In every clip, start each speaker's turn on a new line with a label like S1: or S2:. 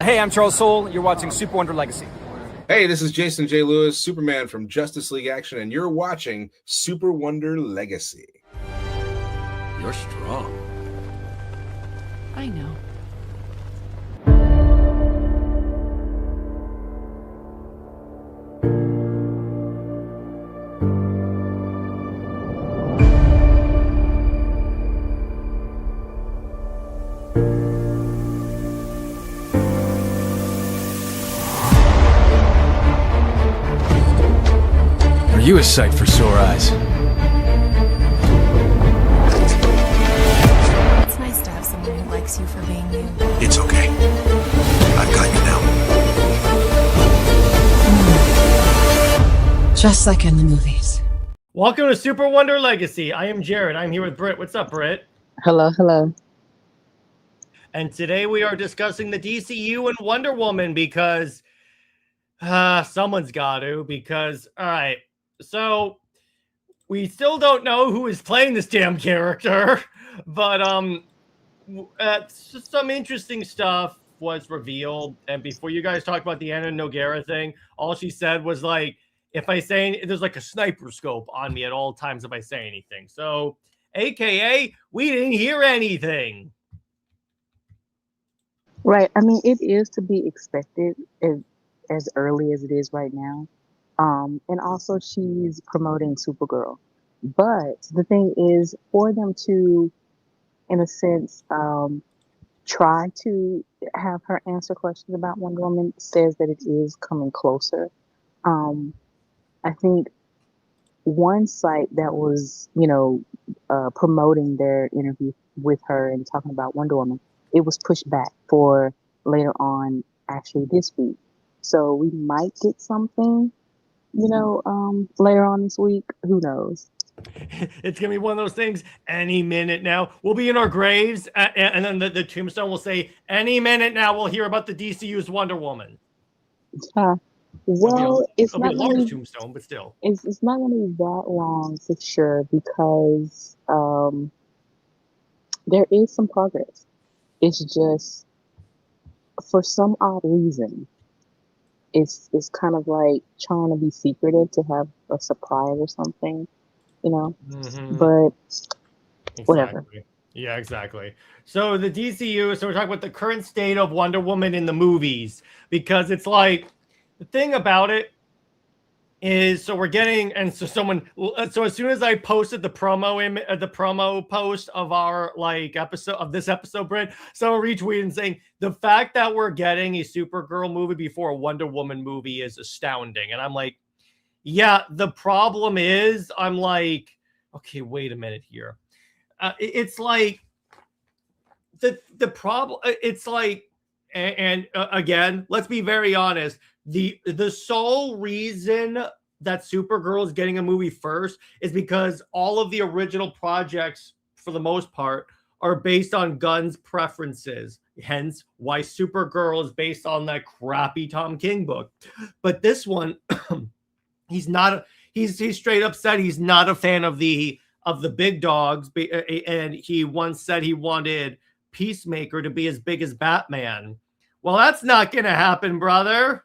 S1: Hey, I'm Charles Soule. You're watching SuperWonder Legacy.
S2: Hey, this is Jason J. Lewis, Superman from Justice League Action, and you're watching SuperWonder Legacy.
S3: You're strong.
S4: I know.
S3: Are you a sight for sore eyes?
S4: It's nice to have someone who likes you for being you.
S3: It's okay. I've got you now.
S4: Just like in the movies.
S5: Welcome to SuperWonder Legacy. I am Jared. I'm here with Britt. What's up, Britt?
S6: Hello, hello.
S5: And today we are discussing the DCU and Wonder Woman because someone's got to. Because, all right, so we still don't know who is playing this damn character, but some interesting stuff was revealed. And before you guys talk about the Anna Noguera thing, all she said was like, if I say there's like a sniper scope on me at all times if I say anything. So, AKA, we didn't hear anything.
S6: Right. I mean, it is to be expected as early as it is right now. And also she's promoting Supergirl. But the thing is, for them to, in a sense, try to have her answer questions about Wonder Woman says that it is coming closer. I think one site that was, promoting their interview with her and talking about Wonder Woman, it was pushed back for later on, actually this week. So we might get something, later on this week. Who knows?
S5: It's going to be one of those things any minute now. We'll be in our graves, and then the tombstone will say, any minute now we'll hear about the DCU's Wonder Woman.
S6: Well, it's
S5: it'll
S6: not
S5: be a
S6: gonna
S5: large
S6: be,
S5: tombstone, but still.
S6: it's not going to be that long for sure because there is some progress. It's just for some odd reason, it's kind of like trying to be secretive to have a surprise or something, But whatever.
S5: Exactly. Yeah, exactly. So the DCU, so we're talking about the current state of Wonder Woman in the movies, because it's like, the thing about it is, so we're getting, and so so as soon as I posted the promo post of our episode of this episode, Britt, someone retweeted and saying the fact that we're getting a Supergirl movie before a Wonder Woman movie is astounding. And I'm like, yeah, the problem is, I'm like, okay, wait a minute here. It's like the problem. It's like, and again, let's be very honest. The sole reason that Supergirl is getting a movie first is because all of the original projects, for the most part, are based on Gunn's preferences. Hence, why Supergirl is based on that crappy Tom King book. But this one, he's not. He's straight up said he's not a fan of the big dogs, and he once said he wanted Peacemaker to be as big as Batman. Well, that's not gonna happen, brother.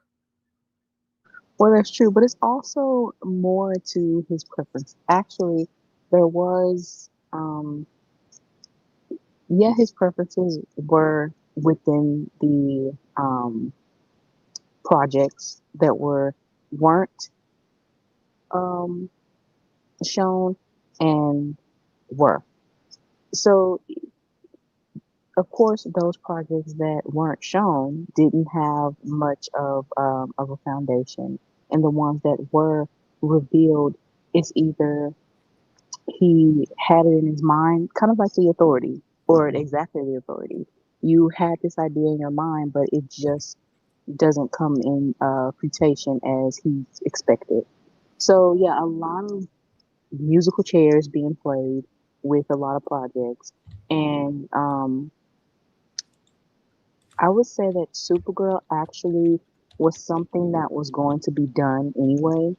S6: Well, that's true, but it's also more to his preference. Actually, there was, his preferences were within the projects that weren't shown and were. So, of course, those projects that weren't shown didn't have much of a foundation, and the ones that were revealed, it's either he had it in his mind, kind of like The Authority, or exactly The Authority. You had this idea in your mind, but it just doesn't come in fruition as he expected. So yeah, a lot of musical chairs being played with a lot of projects, and I would say that Supergirl actually was something that was going to be done anyway.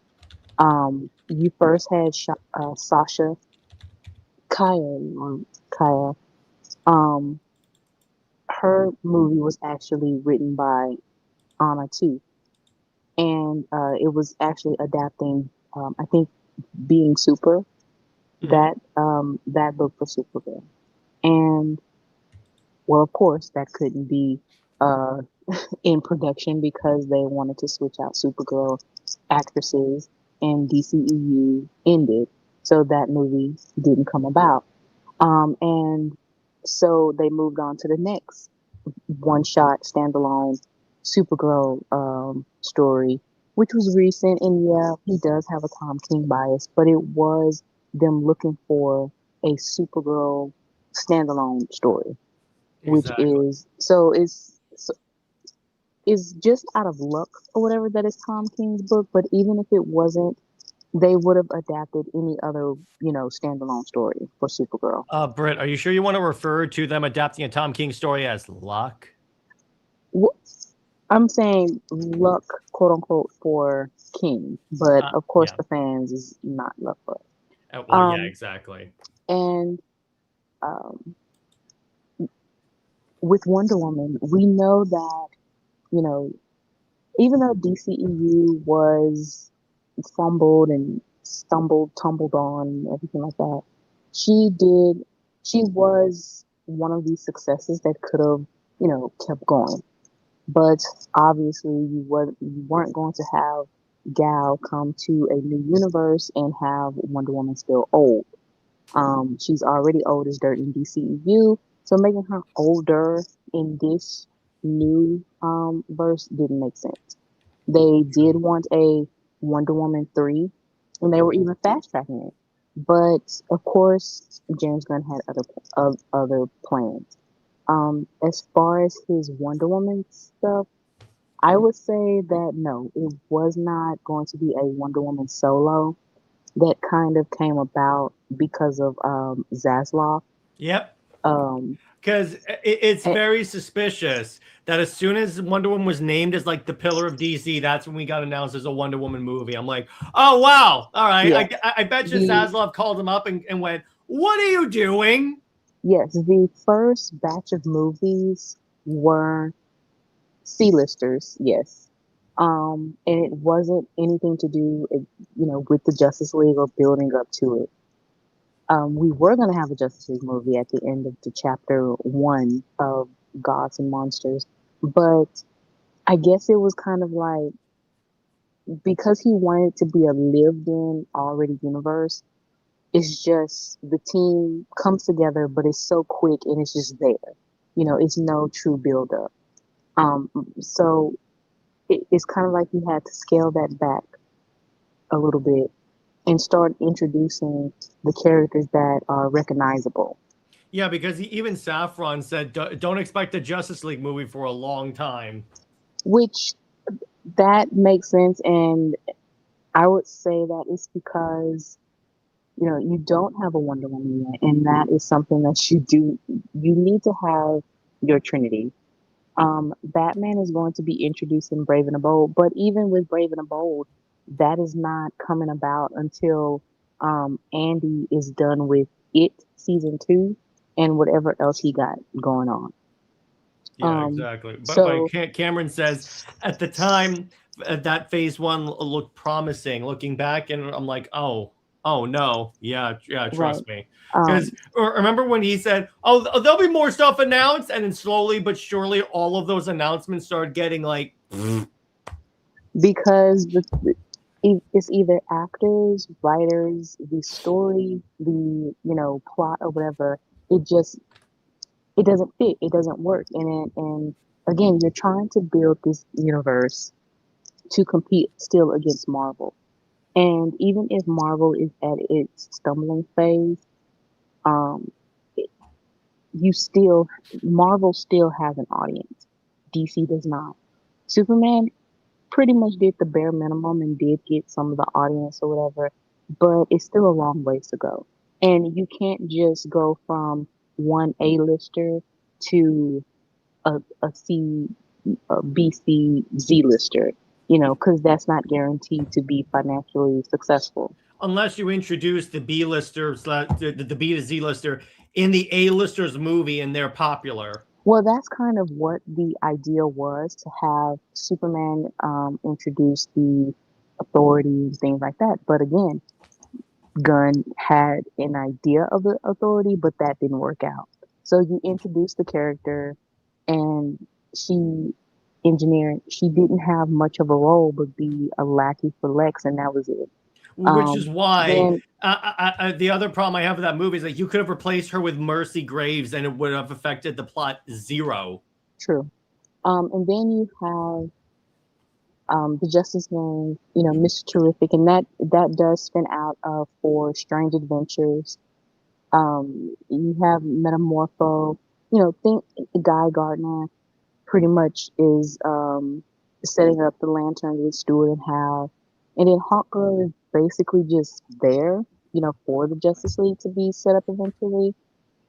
S6: You first had Sasha Kaya, or Kaya. Um, her movie was actually written by Anna too, and it was actually adapting, I think, Being Super,
S5: Mhm.
S6: that book for Supergirl. And well, of course, that couldn't be uh, in production because they wanted to switch out Supergirl actresses, and DCEU ended, so that movie didn't come about. And so they moved on to the next one shot standalone Supergirl story, which was recent. And yeah, he does have a Tom King bias, but it was them looking for a Supergirl standalone story, which
S5: Exactly.
S6: is so is just out of luck or whatever that is Tom King's book. But even if it wasn't, they would have adapted any other, standalone story for Supergirl.
S5: Britt, are you sure you want to refer to them adapting a Tom King story as luck?
S6: Wh- I'm saying luck, quote unquote, for King, but of course
S5: Yeah.
S6: the fans is not luck for.
S5: Well, yeah,
S6: Um,
S5: exactly.
S6: and um, with Wonder Woman, we know that you know even though DCEU was fumbled and stumbled, tumbled on, everything like that, she did. She was one of these successes that could have, kept going. But obviously, you weren't going to have Gal come to a new universe and have Wonder Woman still old. She's already old as dirt in DCEU, so making her older in this new verse didn't make sense. They did want a Wonder Woman 3, and they were even fast tracking it. But of course, James Gunn had other plans. As far as his Wonder Woman stuff, I would say that no, it was not going to be a Wonder Woman solo. That kind of came about because of Zaslav.
S5: Yep.
S6: Um,
S5: Because it's
S6: and,
S5: very suspicious that as soon as Wonder Woman was named as like the pillar of DC, that's when we got announced as a Wonder Woman movie. I'm like, oh wow, all right.
S6: yeah,
S5: I bet you
S6: the
S5: Zaslav called him up and went, "What are you doing?"
S6: yes, the first batch of movies were C-listers, yes. And it wasn't anything to do, with the Justice League or building up to it. We were going to have a Justice League movie at the end of the chapter one of Gods and Monsters, but I guess it was kind of like because he wanted to be a lived-in already universe. It's just the team comes together, but it's so quick and it's just there. It's no true build-up. So it's kind of like he had to scale that back a little bit and start introducing the characters that are recognizable.
S5: Yeah, because even Saffron said, "Don't expect a Justice League movie for a long time."
S6: Which that makes sense, and I would say that it's because you don't have a Wonder Woman yet, and that is something that you do. You need to have your Trinity. Batman is going to be introduced in Brave and the Bold, but even with Brave and the Bold, that is not coming about until Andy is done with it season 2 and whatever else he got going on.
S5: Yeah,
S6: Um,
S5: exactly. But
S6: so
S5: Cameron says at the time that phase one looked promising. Looking back, and I'm like, oh no, yeah,
S6: right,
S5: trust me.
S6: um,
S5: Because remember when he said, "Oh, there'll be more stuff announced," and then slowly but surely, all of those announcements started getting like,
S6: because it's either actors, writers, the story, the plot or whatever. It just it doesn't fit. It doesn't work. And again, you're trying to build this universe to compete still against Marvel. And even if Marvel is at its stumbling phase, um, it- you still Marvel still has an audience. DC does not. Superman pretty much did the bare minimum and did get some of the audience or whatever, but it's still a long ways to go. And you can't just go from one A-lister to a C, a B, C, Z lister, because that's not guaranteed to be financially successful.
S5: unless you introduce the B lister, the B to Z lister in the A listers movie, and they're popular.
S6: Well, that's kind of what the idea was, to have Superman introduce the authority and things like that. But again, Gunn had an idea of the authority, but that didn't work out. So you introduce the character, and she she didn't have much of a role but be a lackey for Lex, and that was it.
S5: Which is why
S6: Then
S5: the other problem I have with that movie is that you could have replaced her with Mercy Graves and it would have affected the plot zero.
S6: true. And then you have the Justice League, you know, Mr. Terrific, and that does spin out of for Strange Adventures. You have Metamorpho, you know, think Guy Gardner pretty much is setting up the Lanterns with Stewart and Hal, and then Hawkgirl is basically just there, you know, for the Justice League to be set up eventually.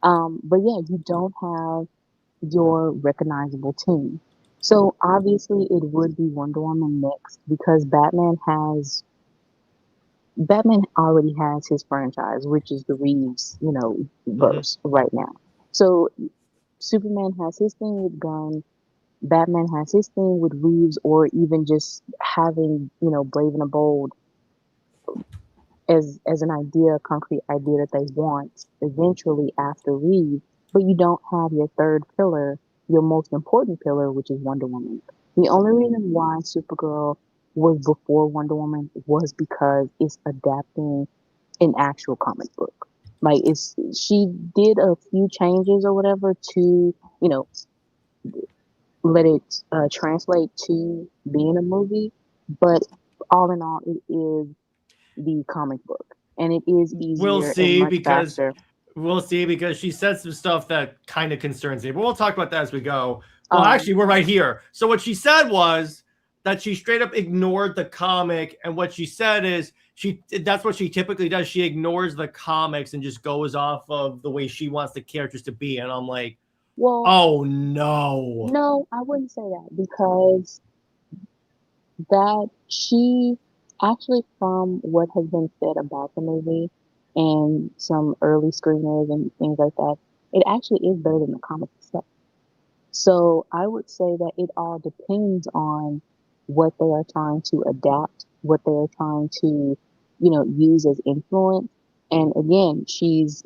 S6: But yeah, you don't have your recognizable team. So obviously it would be Wonder Woman next because Batman already has his franchise, which is the Reeves, you know, verse right now. So Superman has his thing with Gunn, Batman has his thing with Reeves, or even just having, you know, Brave and the Bold as an idea, a concrete idea that they want eventually after Reeves, but you don't have your third pillar, your most important pillar, which is Wonder Woman. The only reason why Supergirl was before Wonder Woman was because it's adapting an actual comic book. Like she did a few changes or whatever to, you know, let it translate to being a movie, but all in all, it is the comic book, and it is
S5: We'll
S6: easier and
S5: see
S6: much faster.
S5: we'll see because she said some stuff that kind of concerns me, but we'll talk about that as we go. Well,
S6: Um,
S5: actually, we're right here. So what she said was that she straight up ignored the comic, and what she said is that's what she typically does. She ignores the comics and just goes off of the way she wants the characters to be. And I'm like,
S6: well,
S5: oh no.
S6: no, I wouldn't say that because that she actually, from what has been said about the movie and some early screeners and things like that, it actually is better than the comic itself. So I would say that it all depends on what they are trying to adapt, what they are trying to, you know, use as influence. And again, she's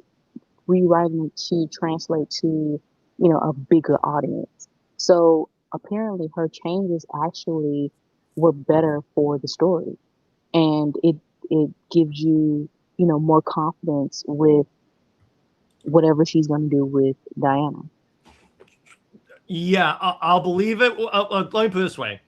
S6: rewriting it to translate to, you know, a bigger audience. So apparently her changes actually were better for the story. And it gives you, you know, more confidence with whatever she's going to do with Diana.
S5: Yeah, I'll believe it. Let me put it this way.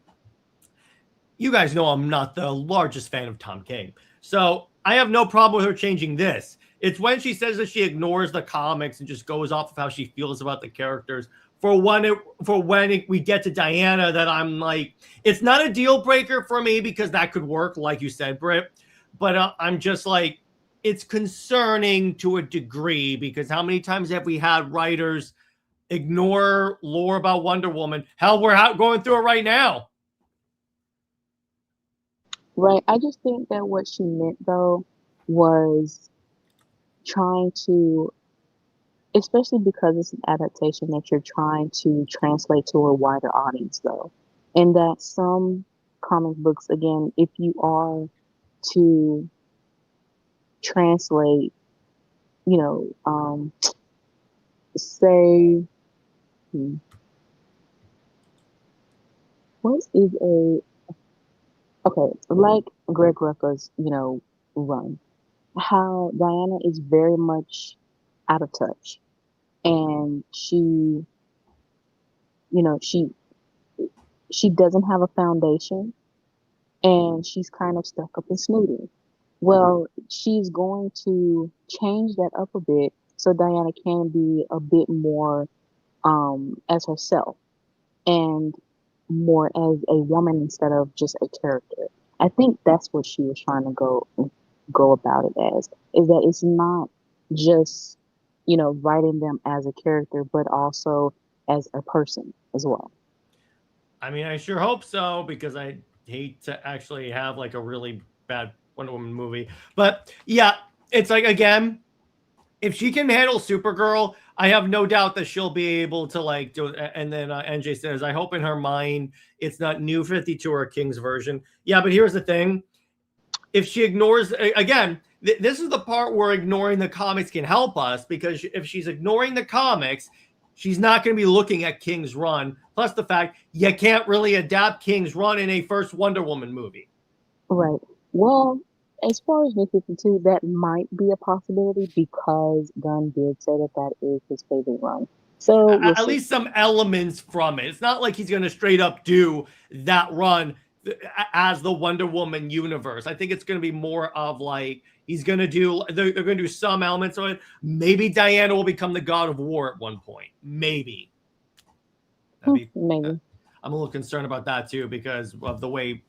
S5: You guys know I'm not the largest fan of Tom King. So I have no problem with her changing this. It's when she says that she ignores the comics and just goes off of how she feels about the characters. For when we get to Diana, that I'm like, it's not a deal breaker for me because that could work, like you said, Britt. But I'm just like, it's concerning to a degree because how many times have we had writers ignore lore about Wonder Woman? Hell, we're going through it right now.
S6: Right. I just think that what she meant though was trying to, especially because it's an adaptation that you're trying to translate to a wider audience though. And that some comic books, again, if you are to translate, you know, say, what is a, okay, like Greg Rucka's, you know, run, how Diana is very much out of touch. And she, you know, she doesn't have a foundation and she's kind of stuck up and snooty. Well, she's going to change that up a bit so Diana can be a bit more as herself and more as a woman instead of just a character. I think that's what she was trying to go about it as, is that it's not just, you know, writing them as a character, but also as a person as well.
S5: I mean, I sure hope so because I hate to actually have like a really bad Wonder Woman movie. But yeah, it's like, again, if she can handle Supergirl, I have no doubt that she'll be able to like do it. And then NJ says, I hope in her mind it's not New 52 or King's version. Yeah, but here's the thing. If she ignores, again, this is the part where ignoring the comics can help us, because if she's ignoring the comics, she's not going to be looking at King's run. Plus the fact you can't really adapt King's run in a first Wonder Woman movie.
S6: Right. Well, as far as New 52, that might be a possibility because Gunn did say that that is his favorite run. So
S5: At least some elements from it. It's not like he's going to straight up do that run as the Wonder Woman universe. I think it's going to be more of like he's going to do. They're going to do some elements of it. Maybe Diana will become the God of War at one point. Maybe.
S6: maybe.
S5: I'm a little concerned about that too because of the way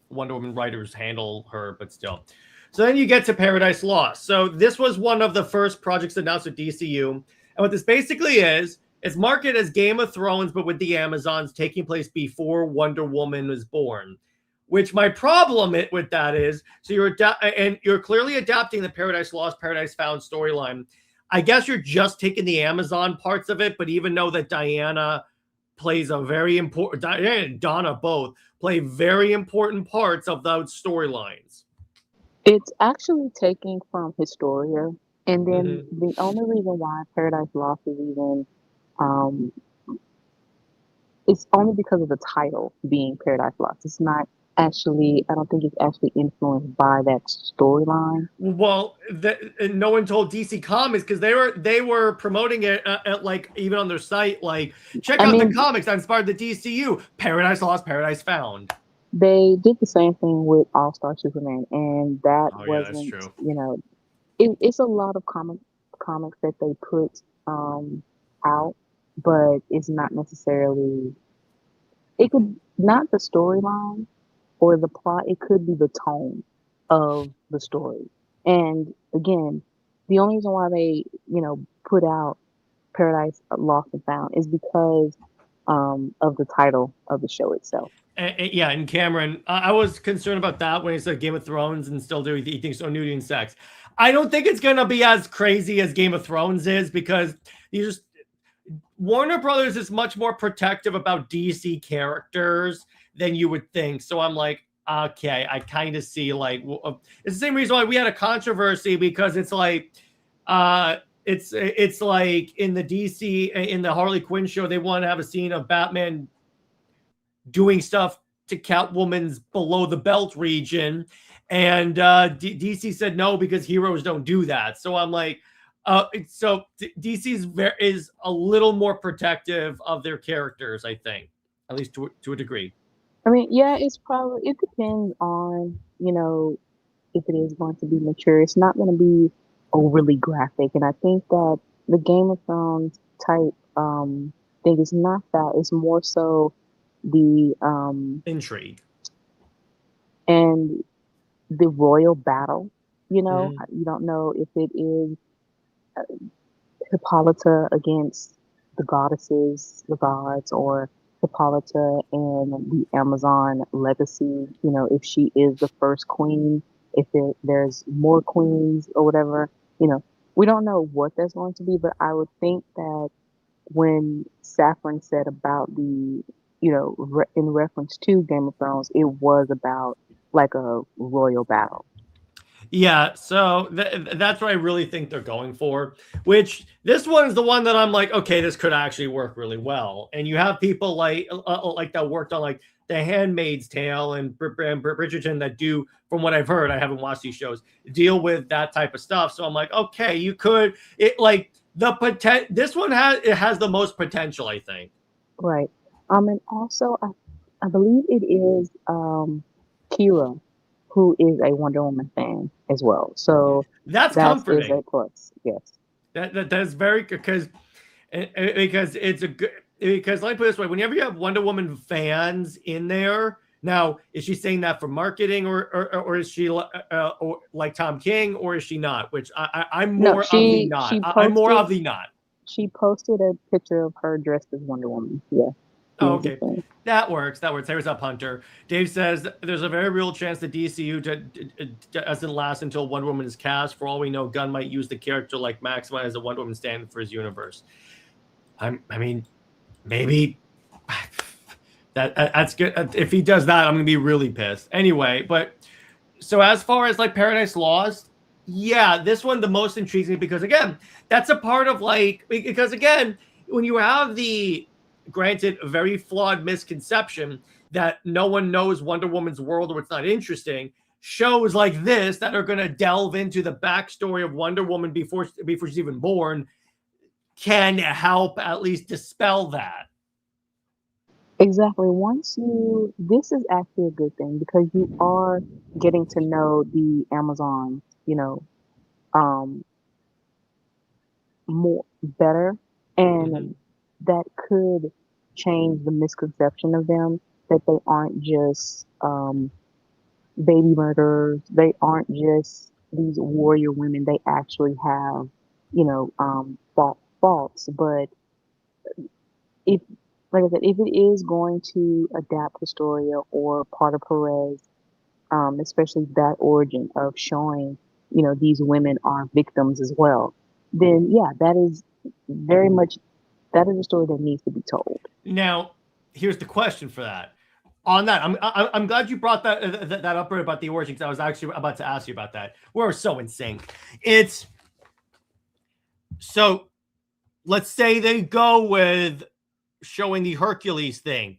S5: Wonder Woman writers handle her, but still. So then you get to Paradise Lost. So this was one of the first projects announced with DCU. And what this basically is, it's marketed as Game of Thrones, but with the Amazons, taking place before Wonder Woman was born. Which my problem with that is, so you're clearly adapting the Paradise Lost, Paradise Found storyline. I guess you're just taking the Amazon parts of it, but even though that Diana plays a very important, Diana and Donna both play very important parts of those storylines.
S6: It's actually taking from Historia, and then the only reason why Paradise Lost is even, it's only because of the title being Paradise Lost. It's not actually, I don't think it's actually influenced by that storyline.
S5: Well, no one told DC Comics because they were promoting it at like even on their site, like check out the comics that inspired the DCU. Paradise Lost, Paradise Found.
S6: They did the same thing with All Star Superman, and that wasn't,
S5: that's true.
S6: you know, it's a lot of comics that they put out, but it's not necessarily. It could not the storyline or the plot. It could be the tone of the story. And again, the only reason why they put out Paradise Lost and Found is because of the title of the show itself.
S5: Yeah, and Cameron, I was concerned about that when he said Game of Thrones and still doing eating so nudity and sex. I don't think it's going to be as crazy as Game of Thrones is because Warner Brothers is much more protective about DC characters than you would think. So I'm like, okay, I kind of see like it's the same reason why we had a controversy because it's like it's like in the DC in the Harley Quinn show they want to have a scene of Batman doing stuff to Catwoman's below the belt region, and DC said no because heroes don't do that. So I'm like, so DC is a little more protective of their characters, I think, at least to a degree.
S6: I mean, yeah, it depends on if it is going to be mature. It's not going to be overly graphic, and I think that the Game of Thrones type thing is not that. It's more so the
S5: intrigue
S6: and the royal battle. You don't know if it is Hippolyta against the goddesses, the gods, or Hippolyta and the Amazon legacy. If she is the first queen, if there's more queens or whatever. We don't know what that's going to be, but I would think that when Saffron said about the in reference to Game of Thrones, it was about like a royal battle.
S5: Yeah, so that's what I really think they're going for, which this one is the one that I'm like, okay, this could actually work really well. And you have people like that worked on like The Handmaid's Tale and Bridgerton that do, from what I've heard, I haven't watched these shows, deal with that type of stuff. So I'm like, okay, you could, this one has the most potential, I think.
S6: Right. And also I believe it is Kira who is a Wonder Woman fan as well. So
S5: that's comforting.
S6: Is a plus. Yes.
S5: That is very good because it's a good, because let me put it this way, whenever you have Wonder Woman fans in there, now is she saying that for marketing or is she or like Tom King, or is she not? Which I'm more of the not. I'm more of the not.
S6: She posted a picture of her dressed as Wonder Woman. Yeah.
S5: Oh,
S6: is the
S5: okay.
S6: thing.
S5: That works. That works. Here's up, Hunter. Dave says there's a very real chance the DCU doesn't last until Wonder Woman is cast. For all we know, Gunn might use the character like maximize the Wonder Woman stand for his universe. I mean, maybe that's good. If he does that, I'm gonna be really pissed. Anyway, but so as far as like Paradise Lost, yeah, this one the most intrigues me because again, that's a part of like because again, when you have the granted very flawed misconception that no one knows Wonder Woman's world or it's not interesting, shows like this that are going to delve into the backstory of Wonder Woman before she's even born can help at least dispel that.
S6: Exactly. This is actually a good thing because you are getting to know the Amazon, um, more better, and that could change the misconception of them that they aren't just baby murderers. They aren't just these warrior women. They actually have, faults. But if, like I said, if it is going to adapt Historia or part of Perez, especially that origin of showing, these women are victims as well, then yeah, that is very much that is a story that needs to be told.
S5: Now, here's the question for that. On that, I'm glad you brought that up about the origin because I was actually about to ask you about that. We're so in sync. It's so let's say they go with showing the Hercules thing.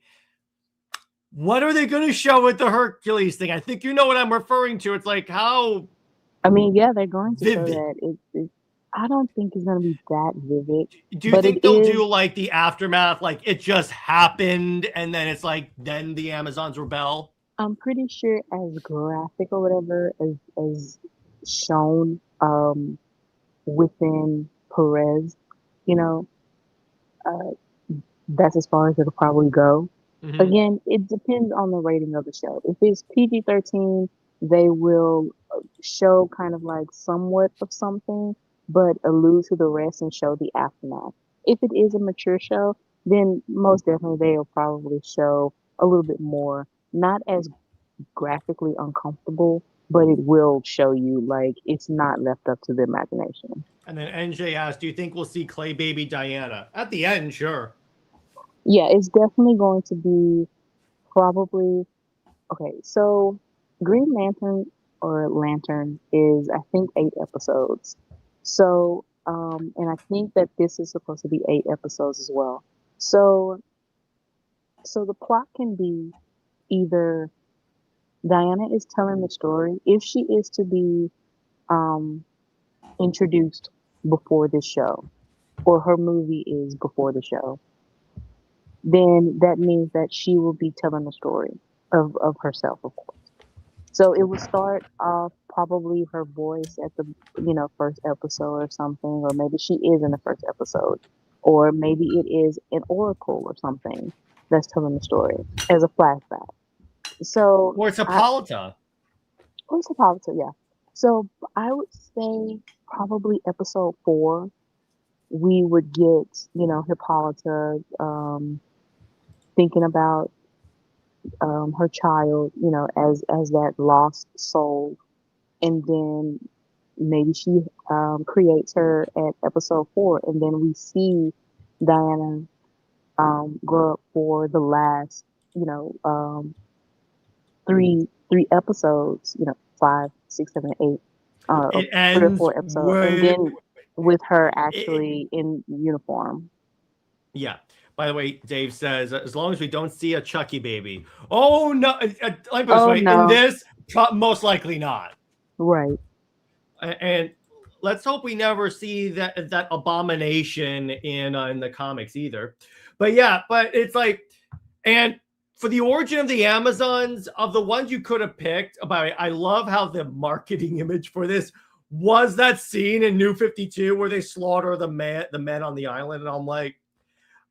S5: What are they going to show with the Hercules thing? I think you know what I'm referring to. It's like how.
S6: I mean, yeah, they're going to show
S5: vivid.
S6: that. I don't think it's going to be that vivid.
S5: Do you
S6: but
S5: think
S6: it
S5: they'll
S6: is,
S5: do like the aftermath, like it just happened, and then it's like then the Amazons rebel?
S6: I'm pretty sure as graphic or whatever as shown within Perez, you know, uh, that's as far as it'll probably go.
S5: Mhm.
S6: Again, it depends on the rating of the show. If it's PG-13, they will show kind of like somewhat of something, but allude to the rest and show the aftermath. If it is a mature show, then most definitely they'll probably show a little bit more, not as graphically uncomfortable, but it will show you like it's not left up to the imagination.
S5: And then NJ asked, "Do you think we'll see Clay Baby Diana at the end?" Sure.
S6: Yeah, it's definitely going to be probably okay. So Green Lantern or Lantern is I think 8 episodes. So and I think that this is supposed to be 8 episodes as well. So the plot can be either Diana is telling the story if she is to be um introduced before this show or her movie is before the show, then that means that she will be telling the story of herself, of course. So it will start off probably her voice at the first episode or something, or maybe she is in the first episode, or maybe it is an oracle or something that's telling the story as a flashback. So
S5: Or it's
S6: I
S5: Hippolyta.
S6: or it's a positive, yeah. So I would say probably episode 4 we would get Hippolyta thinking about her child, as that lost soul, and then maybe she creates her at episode 4, and then we see Diana grow up for the last, three episodes, 5, 6, 7, 8,
S5: It
S6: 3 or 4
S5: ends
S6: episodes, and
S5: with
S6: then with her actually in uniform.
S5: yeah. By the way, Dave says as long as we don't see a Chucky baby. Oh no! Like this
S6: Oh
S5: way, in
S6: no,
S5: this, most likely not.
S6: right.
S5: And let's hope we never see that abomination in the comics either. But yeah, but it's like, and for the origin of the Amazons, of the ones you could have picked, I love how the marketing image for this was that scene in New 52 where they slaughter the men on the island, and I'm like,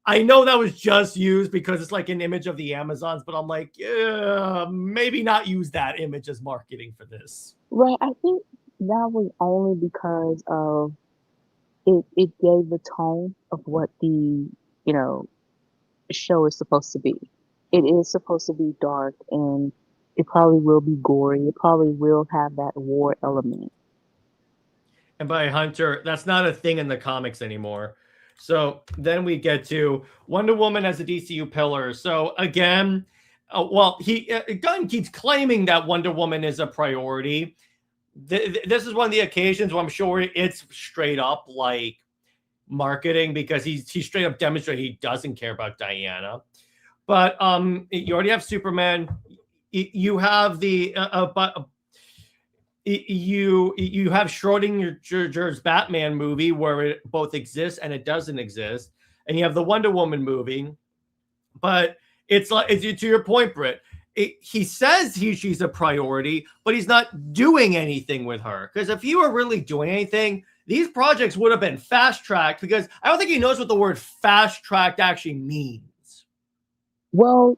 S5: I know that was just used because it's like an image of the Amazons, but I'm like, yeah, maybe not use that image as marketing for this.
S6: Right. I think that was only because of. It. It gave the tone of what the, you know, show is supposed to be. It is supposed to be dark, and it probably will be gory. It probably will have that war element.
S5: And by Hunter, that's not a thing in the comics anymore. So then we get to Wonder Woman as a DCU pillar. So again, Gunn keeps claiming that Wonder Woman is a priority. This is one of the occasions where I'm sure it's straight up like marketing, because he's straight up demonstrated he doesn't care about Diana. But you already have Superman. You have the you have Schrodinger's Batman movie where it both exists and it doesn't exist, and you have the Wonder Woman movie. But it's like, to your point, Britt, he says she's a priority, but he's not doing anything with her. Because if you were really doing anything, these projects would have been fast-tracked, because I don't think he knows what the word fast-tracked actually means.
S6: Well,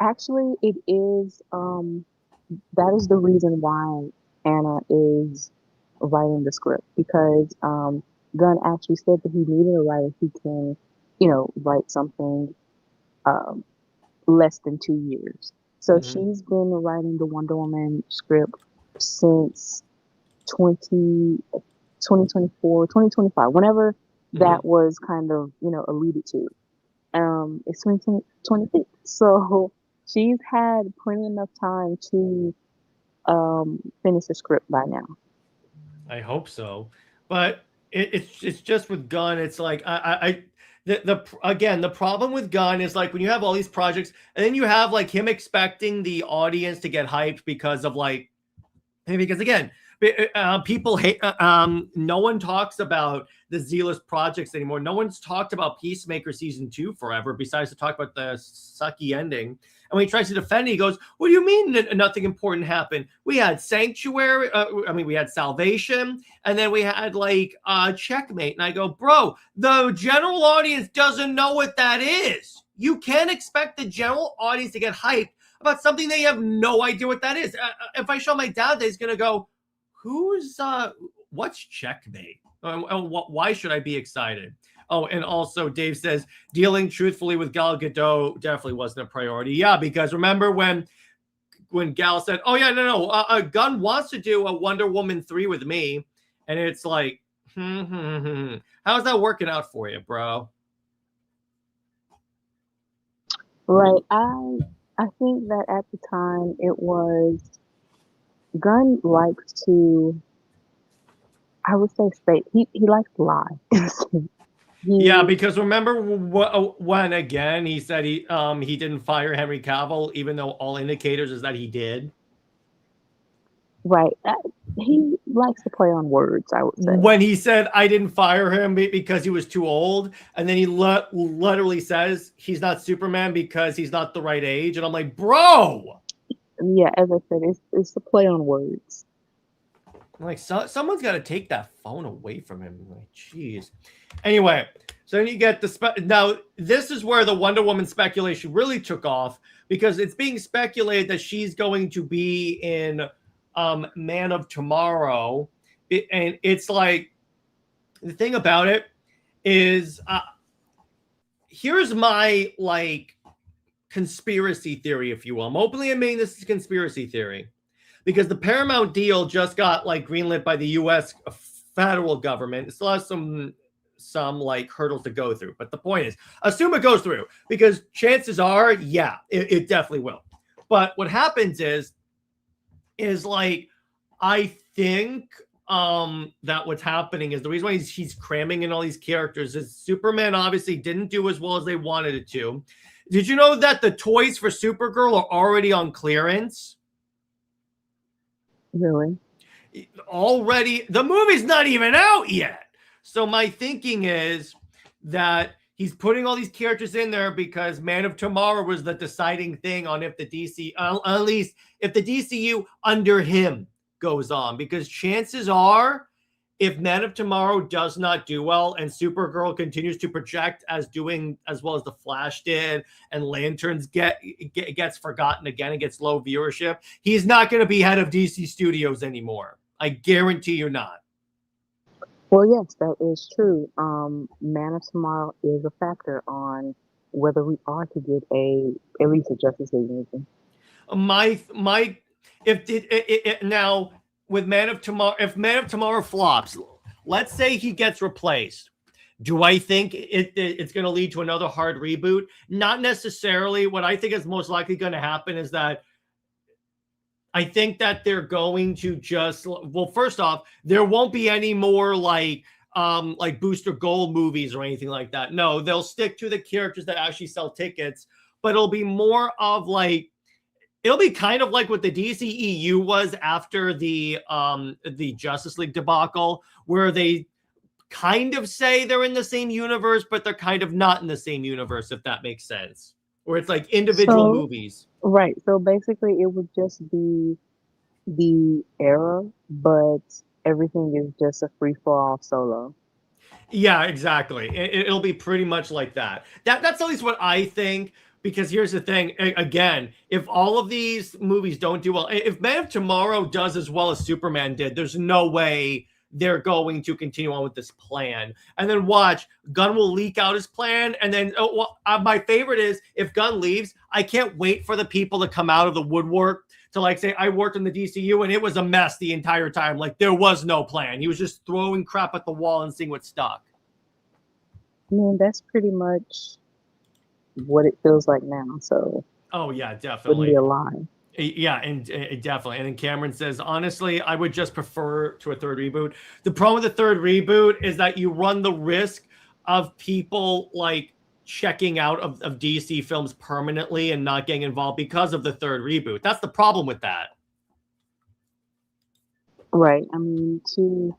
S6: actually, it is. That is the reason why Anna is writing the script, because Gunn actually said that he needed a writer who can, write something less than 2 years. So she's been writing the Wonder Woman script since 2024, 2025, whenever that was kind of, alluded to. It's 2026. So she's had plenty enough time to finish the script by now.
S5: I hope so. But it's just with Gunn, it's like the problem with Gunn is like when you have all these projects and then you have like him expecting the audience to get hyped because of because again, people hate, no one talks about the Zealous projects anymore. No one's talked about Peacemaker season 2 forever, besides to talk about the sucky ending. And when he tries to defend it, he goes, what do you mean that nothing important happened? We had Sanctuary, we had Salvation, and then we had Checkmate. And I go, bro, the general audience doesn't know what that is. You can't expect the general audience to get hyped about something they have no idea what that is. If I show my dad, he's going to go, what's Checkmate? Why should I be excited? Oh, and also Dave says dealing truthfully with Gal Gadot definitely wasn't a priority. Yeah, because remember when Gal said, "Oh yeah, no, Gunn wants to do a Wonder Woman 3 with me," and it's like, how's that working out for you, bro?
S6: Right. I think that at the time it was Gunn likes to. I would say he likes to lie.
S5: Yeah, because remember when again he said he didn't fire Henry Cavill, even though all indicators is that he did.
S6: Right. He likes to play on words, I would say.
S5: When he said I didn't fire him because he was too old, and then he literally says he's not Superman because he's not the right age, and I'm like, bro.
S6: Yeah, as I said, it's a play on words.
S5: Like, someone's got to take that phone away from him. Like, jeez. Anyway, so then you get now this is where the Wonder Woman speculation really took off, because it's being speculated that she's going to be in Man of Tomorrow, and it's like, the thing about it is here's my conspiracy theory, if you will. I'm openly admitting this is a conspiracy theory, because the Paramount deal just got greenlit by the U.S. federal government. It still has some hurdles to go through, but the point is, assume it goes through, because chances are, yeah, it definitely will. But what happens is I think that what's happening is the reason why he's cramming in all these characters is Superman obviously didn't do as well as they wanted it to. Did you know that the toys for Supergirl are already on clearance?
S6: Really?
S5: Already, the movie's not even out yet. So my thinking is that he's putting all these characters in there because Man of Tomorrow was the deciding thing on if the DC, at least if the DCU under him goes on. Because chances are, if Man of Tomorrow does not do well and Supergirl continues to project as doing as well as the Flash did, and Lanterns gets forgotten again and gets low viewership, he's not going to be head of DC Studios anymore. I guarantee you not.
S6: Well, yes, that is true. Man of Tomorrow is a factor on whether we are to get at least a Justice League movie.
S5: My if it now with Man of Tomorrow, if Man of Tomorrow flops, let's say he gets replaced. Do I think it's going to lead to another hard reboot? Not necessarily. What I think is most likely going to happen is that I think that they're going to just, well, first off, there won't be any more like Booster Gold movies or anything like that. No, they'll stick to the characters that actually sell tickets, but it'll be more of like, it'll be kind of like what the DCEU was after the Justice League debacle, where they kind of say they're in the same universe, but they're kind of not in the same universe, if that makes sense. Where it's like individual movies.
S6: Right. So basically it would just be the era, but everything is just a free for all solo.
S5: Yeah, exactly. It'll be pretty much like that. That's at least what I think. Because here's the thing, again, if all of these movies don't do well, if Man of Tomorrow does as well as Superman did, there's no way they're going to continue on with this plan. And then watch, Gunn will leak out his plan. And then my favorite is if Gunn leaves, I can't wait for the people to come out of the woodwork to like say, I worked in the DCU and it was a mess the entire time. Like there was no plan. He was just throwing crap at the wall and seeing what stuck.
S6: I mean, that's pretty much what it feels like now. So,
S5: oh yeah, definitely.
S6: Wouldn't be a lie.
S5: Yeah, and definitely. And then Cameron says, honestly, I would just prefer to a third reboot. The problem with the third reboot is that you run the risk of people like checking out of DC films permanently and not getting involved because of the third reboot. That's the problem with that.
S6: Right. I mean, to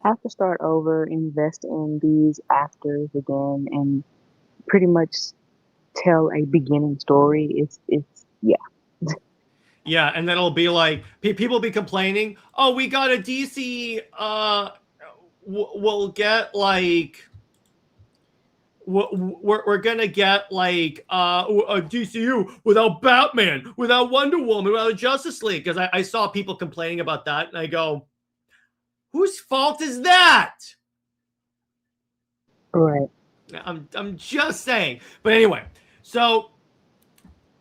S6: have to start over, invest in these actors again, and pretty much tell a beginning story, it's yeah.
S5: Yeah, and then it'll be like people will be complaining. Oh, we got a DC. We'll get like we're gonna get like a DCU without Batman, without Wonder Woman, without Justice League. Because I saw people complaining about that, and I go, whose fault is that?
S6: Right.
S5: I'm just saying. But anyway, so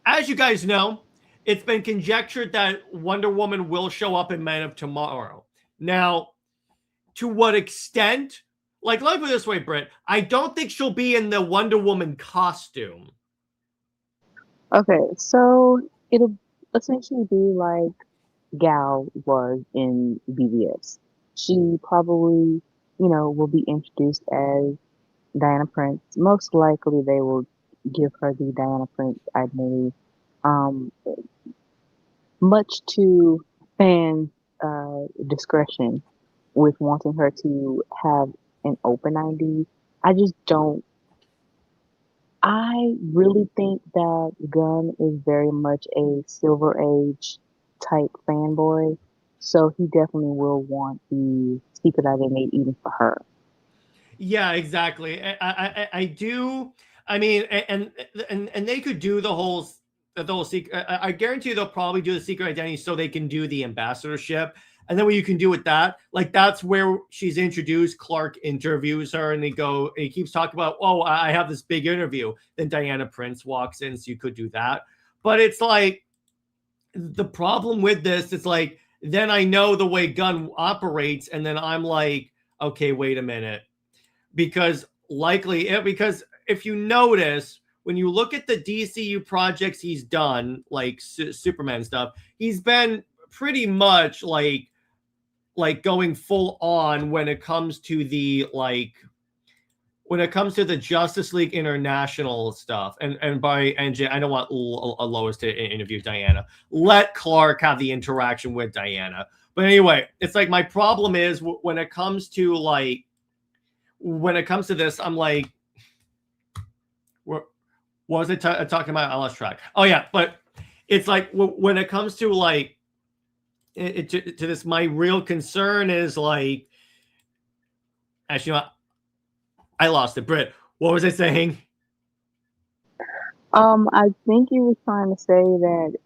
S5: as you guys know, it's been conjectured that Wonder Woman will show up in Man of Tomorrow. Now, to what extent? Like, let me put it this way, Britt. I don't think she'll be in the Wonder Woman costume.
S6: Okay, so it'll essentially be like Gal was in BVS. She probably, will be introduced as Diana Prince. Most likely they will give her the Diana Prince identity. Much to fans' discretion with wanting her to have an open ID. I really think that Gunn is very much a Silver Age type fanboy, so he definitely will want the secret identity even for her.
S5: Yeah, exactly. I do. I mean, and they could do the whole secret. I guarantee you they'll probably do the secret identity so they can do the ambassadorship. And then what you can do with that, like that's where she's introduced. Clark interviews her and he keeps talking about, oh, I have this big interview. Then Diana Prince walks in, so you could do that. But it's like the problem with this, it's like, then I know the way Gunn operates, and then I'm like, okay, wait a minute. Because if you notice, when you look at the DCU projects he's done, like Superman stuff, he's been pretty much like going full on when it comes to the Justice League International stuff. And by NJ, I don't want Lois to interview Diana. Let Clark have the interaction with Diana. But anyway, it's like my problem is when it comes to this, I'm like, what was it talking about? I lost track. Oh yeah, but it's like when it comes to like to this, my real concern is like, actually, I lost it. Britt, what was I saying?
S6: I think you were trying to say that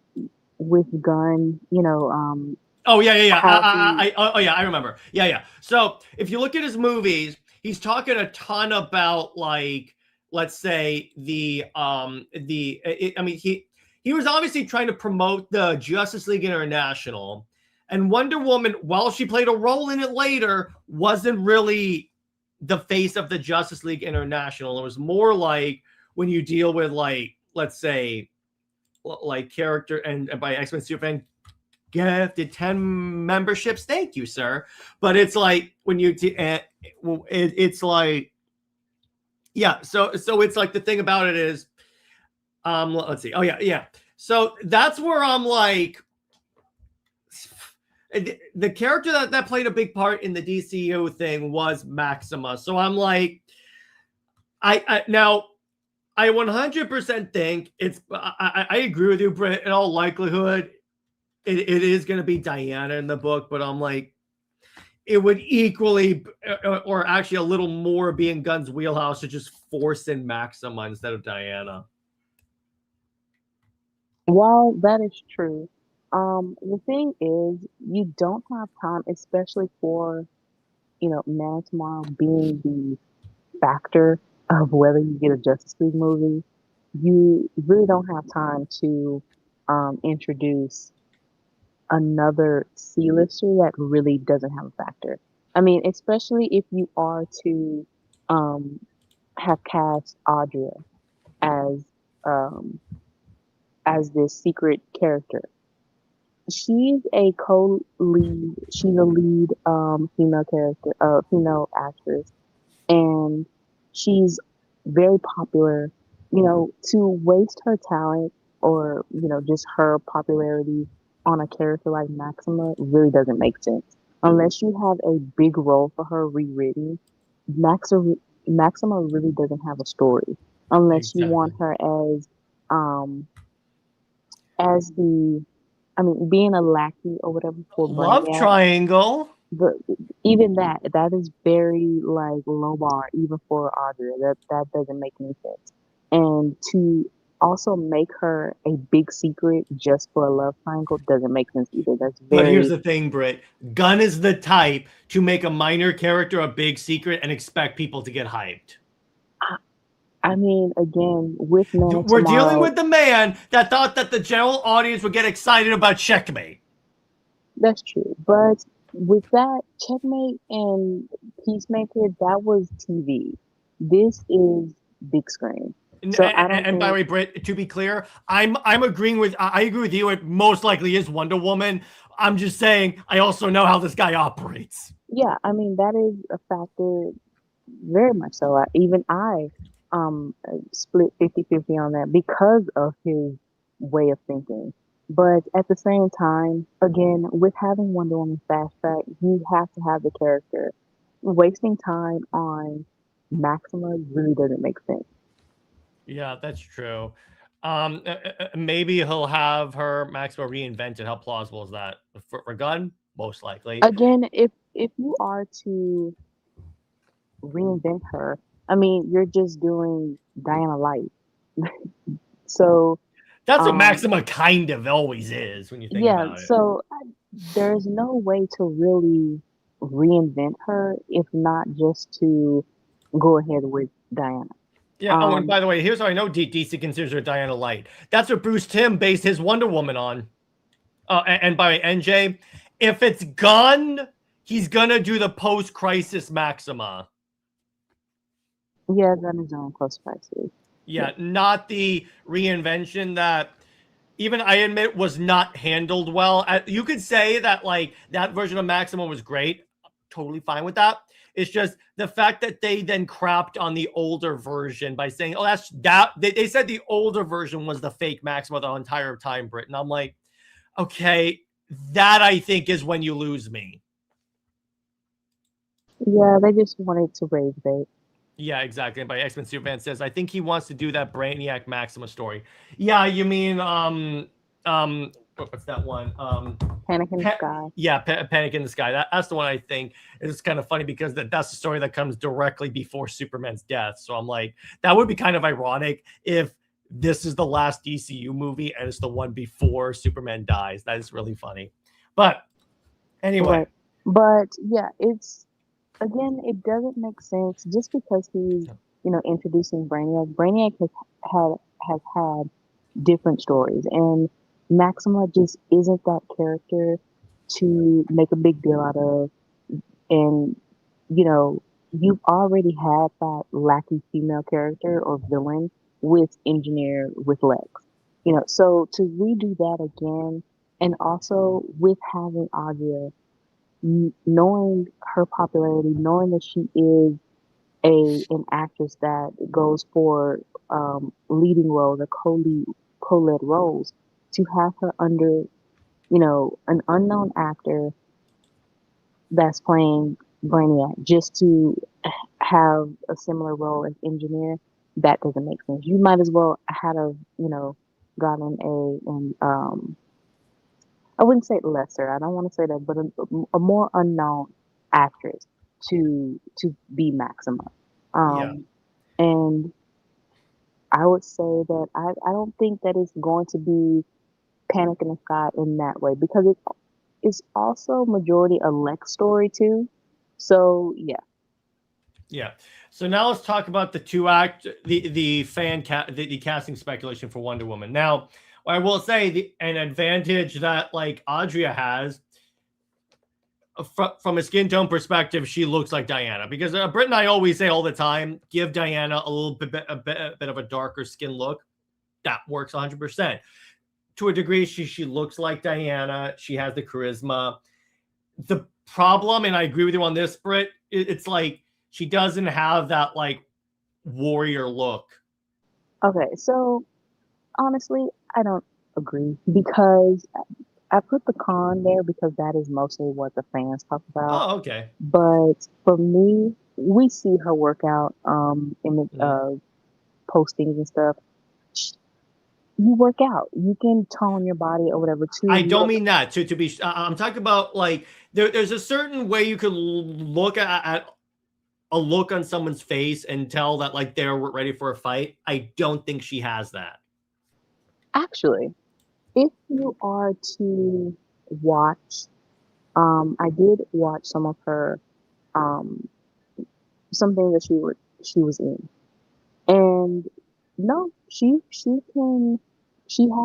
S6: with Gunn,
S5: Oh yeah. I remember. Yeah. So if you look at his movies, he's talking a ton about like let's say I mean, he was obviously trying to promote the Justice League International, and Wonder Woman, while she played a role in it later, wasn't really the face of the Justice League International. It was more like when you deal with, like, let's say, like character, and by X-Men Superman gifted 10 memberships. Thank you, sir. But it's like when you it's like, yeah. So it's like, the thing about it is, let's see. Oh yeah. So that's where I'm like, the character that played a big part in the DCU thing was Maxima. So I'm like, I 100% think it's, I agree with you, Britt. In all likelihood, it is going to be Diana in the book, but I'm like, it would equally, or actually a little more, be in Gunn's wheelhouse to just force in Maxima instead of Diana.
S6: While that is true, the thing is, you don't have time, especially for, Man of Tomorrow being the factor of whether you get a Justice League movie. You really don't have time to introduce another C-lister that really doesn't have a factor. I mean, especially if you are to have cast Audra as um, this secret character. She's a co-lead. She's a lead female character, female actress, and she's very popular. To waste her talent or just her popularity on a character like Maxima really doesn't make sense. Unless you have a big role for her rewritten, Maxima really doesn't have a story. Unless you want her um as the, I mean, being a lackey or whatever for
S5: Love
S6: Brainiac.
S5: triangle.
S6: But even that is very like low bar, even for Audra. That doesn't make any sense. And to also make her a big secret just for a love triangle doesn't make sense either. That's
S5: But
S6: very.
S5: here's the thing, Britt. Gunn is the type to make a minor character a big secret and expect people to get hyped.
S6: I mean, again, with Man of
S5: We're
S6: Tomorrow,
S5: dealing with the man that thought that the general audience would get excited about Checkmate.
S6: That's true, but with that, Checkmate and Peacemaker, that was TV. This is big screen. So I don't
S5: And by the way, Britt, to be clear, I agree with you. It most likely is Wonder Woman. I'm just saying, I also know how this guy operates.
S6: Yeah, I mean, that is a factor, very much so. Even I split 50-50 on that because of his way of thinking. But at the same time, again, with having Wonder Woman fast track, you have to have the character. Wasting time on Maxima really doesn't make sense.
S5: Yeah, that's true. Maybe he'll have her Maxima reinvented. How plausible is that? For Gunn? Most likely.
S6: Again, if you are to reinvent her, I mean, you're just doing Diana Light. So
S5: that's what Maxima kind of always is when you think about it.
S6: Yeah, so there's no way to really reinvent her if not just to go ahead with Diana.
S5: Yeah. And by the way, here's how I know DC considers her Diana Light. That's what Bruce Timm based his Wonder Woman on. And by NJ, if it's Gunn, he's gonna do the post-crisis Maxima.
S6: Yeah, Gunn is on post-crisis.
S5: Yeah, not the reinvention that even I admit was not handled well. You could say that like that version of Maxima was great. Totally fine with that. It's just the fact that they then crapped on the older version by saying, "Oh, that's that." They said the older version was the fake Maxima the entire time, Britt. And I'm like, okay, that I think is when you lose me.
S6: Yeah, they just wanted to raise bait.
S5: Yeah, exactly. And by X-Men Superman says, I think he wants to do that Brainiac Maxima story. Yeah, you mean what's that one?
S6: Panic in the Sky.
S5: Yeah, Panic in the Sky. That's the one I think. It's kind of funny because that's the story that comes directly before Superman's death. So I'm like, that would be kind of ironic if this is the last DCU movie and it's the one before Superman dies. That is really funny. But anyway.
S6: But yeah, it's again, it doesn't make sense just because he's introducing Brainiac. Brainiac has had different stories, and Maxima just isn't that character to make a big deal out of. And you've already had that lackey female character or villain with Engineer with Lex. So to redo that again, and also with having Audrey, knowing her popularity, knowing that she is an actress that goes for leading roles or co-led roles, to have her under an unknown actor that's playing Brainiac just to have a similar role as Engineer, that doesn't make sense. You might as well had a gotten and I wouldn't say lesser. I don't want to say that, but a more unknown actress to be Maxima.
S5: Yeah.
S6: And I would say that I don't think that it's going to be Panic in the Sky in that way, because it's also majority a Lex story too. So yeah.
S5: Yeah. So now let's talk about the the casting speculation for Wonder Woman. Now, I will say an advantage that like Adria has from a skin tone perspective, she looks like Diana, because Britt and I always say all the time, give Diana a little bit of a darker skin look. That works 100%. To a degree, she looks like Diana. She has the charisma. The problem, and I agree with you on this, Britt, it's like she doesn't have that like warrior look.
S6: Okay, so honestly, I don't agree, because I put the con there because that is mostly what the fans talk about.
S5: Oh, okay.
S6: But for me, we see her workout in the postings and stuff. You work out, you can tone your body or whatever too.
S5: I don't mean that to be. I'm talking about like there's a certain way you could look at a look on someone's face and tell that like they're ready for a fight. I don't think she has that.
S6: Actually, if you are to watch, I did watch some of her, something that she was in, and no, she has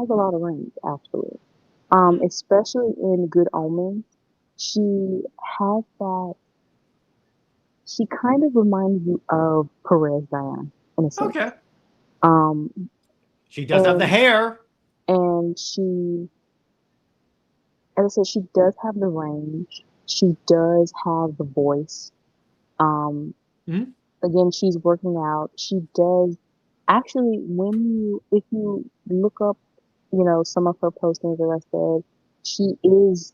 S6: a lot of range actually, especially in Good Omens. She has that. She kind of reminds you of Perez Diane in a sense.
S5: Okay. She does have the
S6: and
S5: hair.
S6: and she, as I said, she does have the range. She does have the voice. Um,
S5: Mhm.
S6: Again, she's working out. She does actually, if you look up, some of her postings, as I said, she is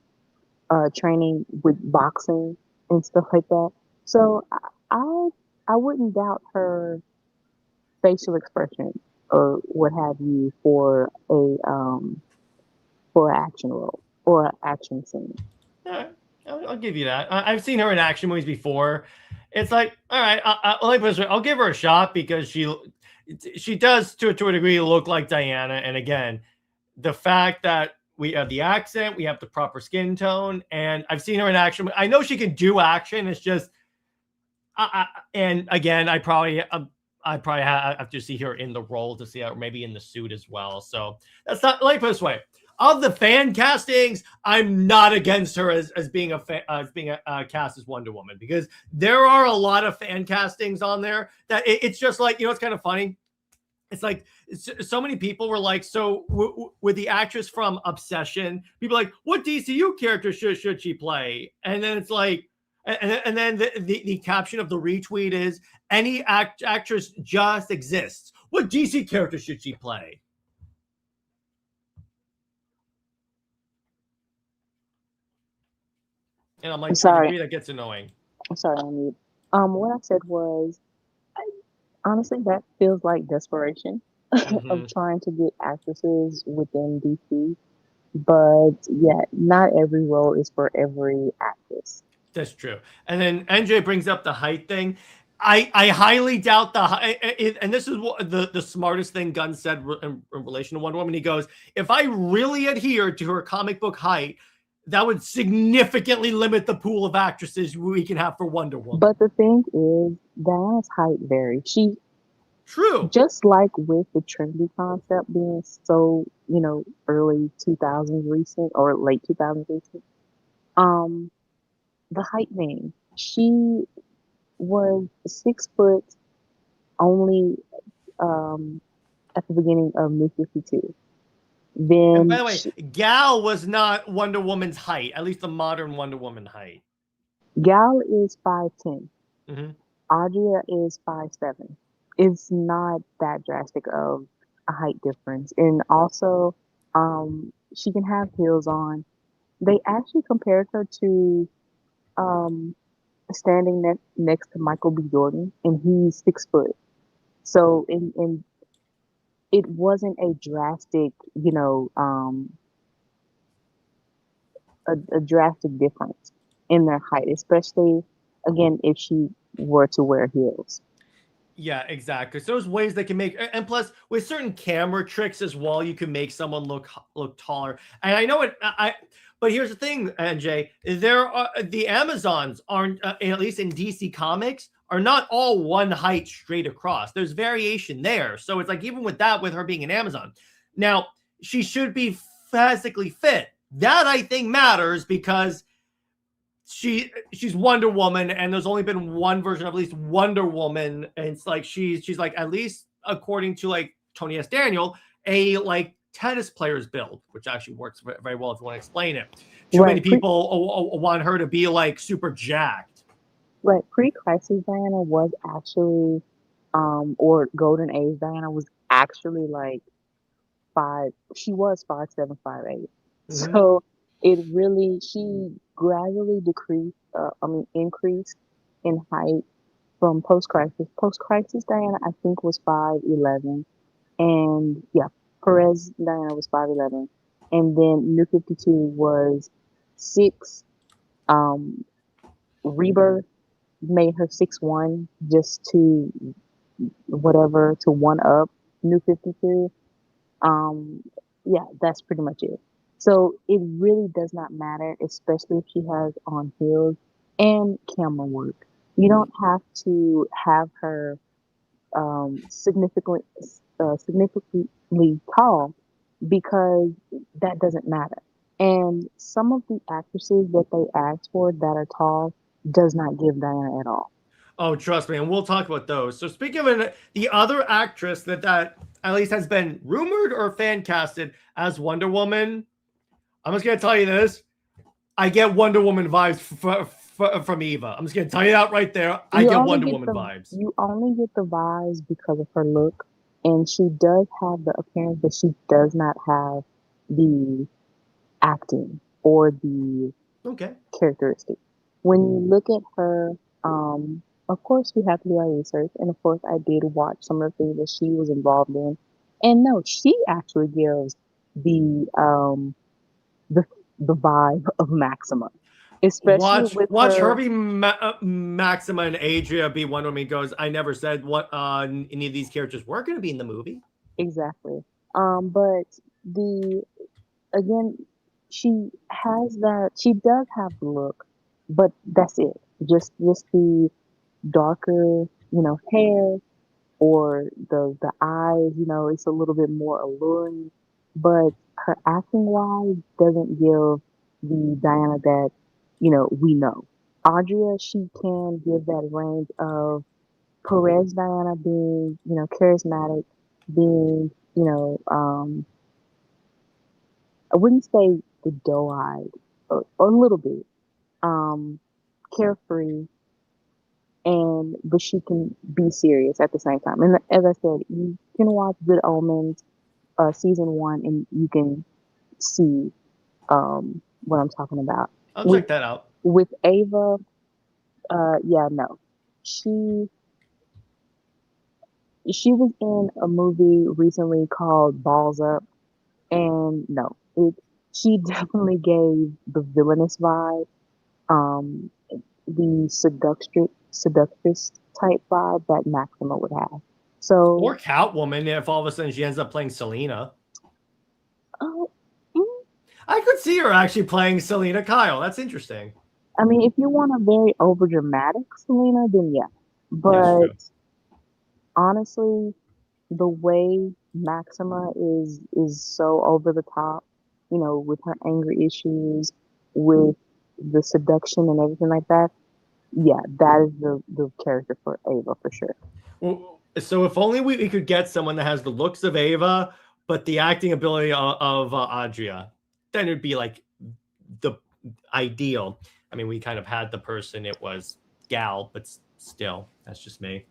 S6: training with boxing and stuff like that. So I I wouldn't doubt her facial expression or what have you for an action role or an action scene.
S5: All right. I'll give you that. I've seen her in action movies before. It's like, all right, I'll give her a shot, because she does to a degree look like Diana. And again, the fact that we have the accent, we have the proper skin tone, and I've seen her in action. I know she can do action. It's just, and again, I probably have to see her in the role to see her maybe in the suit as well. So that's not, like, put this way. Of the fan castings, I'm not against her as being a cast as Wonder Woman, because there are a lot of fan castings on there that it's just like, it's kind of funny. It's like so many people were like, so with the actress from Obsession, people are like, what DCU character should she play? And then it's like, and then the caption of the retweet is, any actress just exists. What DC character should she play? And I'm like,
S6: I'm sorry.
S5: that gets annoying.
S6: I'm sorry, I'm mute. What I said was, honestly, that feels like desperation of trying to get actresses within DC. But yeah, not every role is for every actress.
S5: That's true. And then NJ brings up the height thing. I highly doubt the height. And this is what the smartest thing Gunn said in relation to Wonder Woman. He goes, if I really adhered to her comic book height, that would significantly limit the pool of actresses we can have for Wonder Woman.
S6: But the thing is, Diana's height varies.
S5: True.
S6: Just like with the trendy concept being so, early 2000s recent or late 2000s recent, um, the height thing. She was 6 foot only at the beginning of New 52.
S5: And by
S6: Then
S5: the way, Gal was not Wonder Woman's height, at least the modern Wonder Woman height.
S6: Gal is 5'10".
S5: Mm-hmm.
S6: Audrey is 5'7". It's not that drastic of a height difference. And also, she can have heels on. They actually compared her to um, standing next to Michael B. Jordan, and he's 6 foot. So, in it wasn't a drastic, a drastic difference in their height, especially again if she were to wear heels.
S5: Yeah, exactly. So there's ways they can make, and plus with certain camera tricks as well, you can make someone look taller. And I know it. But here's the thing, NJ. There are the Amazons aren't, at least in DC Comics, are not all one height straight across. There's variation there. So it's like even with that, with her being an Amazon, now she should be physically fit. That I think matters because she's Wonder Woman, and there's only been one version of at least Wonder Woman, and it's like she's like, at least according to like Tony S. Daniel, a like tennis player's build, which actually works very well if you want to explain it. Too many people want her to be like super jacked.
S6: Right, pre-crisis Diana was actually, or Golden Age Diana was actually like five. She was 5'7", 5'8".
S5: Mm-hmm.
S6: So she gradually increased in height from post-crisis. Post-crisis Diana, I think, was 5'11", and yeah, Perez Diana was 5'11", and then New 52 was 6. Rebirth made her 6'1", just to one up New 52. Yeah, that's pretty much it. So it really does not matter, especially if she has on heels and camera work. You don't have to have her significantly tall, because that doesn't matter. And some of the actresses that they asked for that are tall does not give Diana at all.
S5: Oh, trust me, and we'll talk about those. So speaking of the other actress that at least has been rumored or fan casted as Wonder Woman, I'm just gonna tell you this: I get Wonder Woman vibes from Eva. I'm just gonna tell you that right there. I get Wonder Woman vibes.
S6: You only get the vibes because of her look, and she does have the appearance, but she does not have the acting or the characteristic. When you look at her, of course we have to do our research, and of course I did watch some of the things that she was involved in, and no, she actually gives the the vibe of Maxima, especially
S5: watch her be Maxima and Adria be Wonder Woman. Goes, I never said what any of these characters were going to be in the movie.
S6: Exactly. But again, she does have the look, but that's it. Just the darker, hair, or the eyes, it's a little bit more alluring, but her acting wise doesn't give the Diana that, we know. Audria, she can give that range of Perez Diana being, charismatic, being, I wouldn't say the doe-eyed, a little bit, carefree, but she can be serious at the same time. And as I said, you can watch Good Omens, season 1, and you can see what I'm talking about.
S5: I'll check that out.
S6: With Ava, no, she was in a movie recently called Balls Up, and no, she definitely gave the villainous vibe, the seductress type vibe that Maxima would have. So,
S5: or Catwoman, if all of a sudden she ends up playing Selena. I could see her actually playing Selena Kyle. That's interesting.
S6: I mean, if you want a very overdramatic Selena, then yeah. But honestly, the way Maxima is so over the top, with her anger issues, with the seduction and everything like that. Yeah, that is the character for Ava for sure.
S5: Well, so if only we could get someone that has the looks of Ava, but the acting ability of Adria, then it'd be like the ideal. I mean, we kind of had the person, it was Gal, but still, that's just me.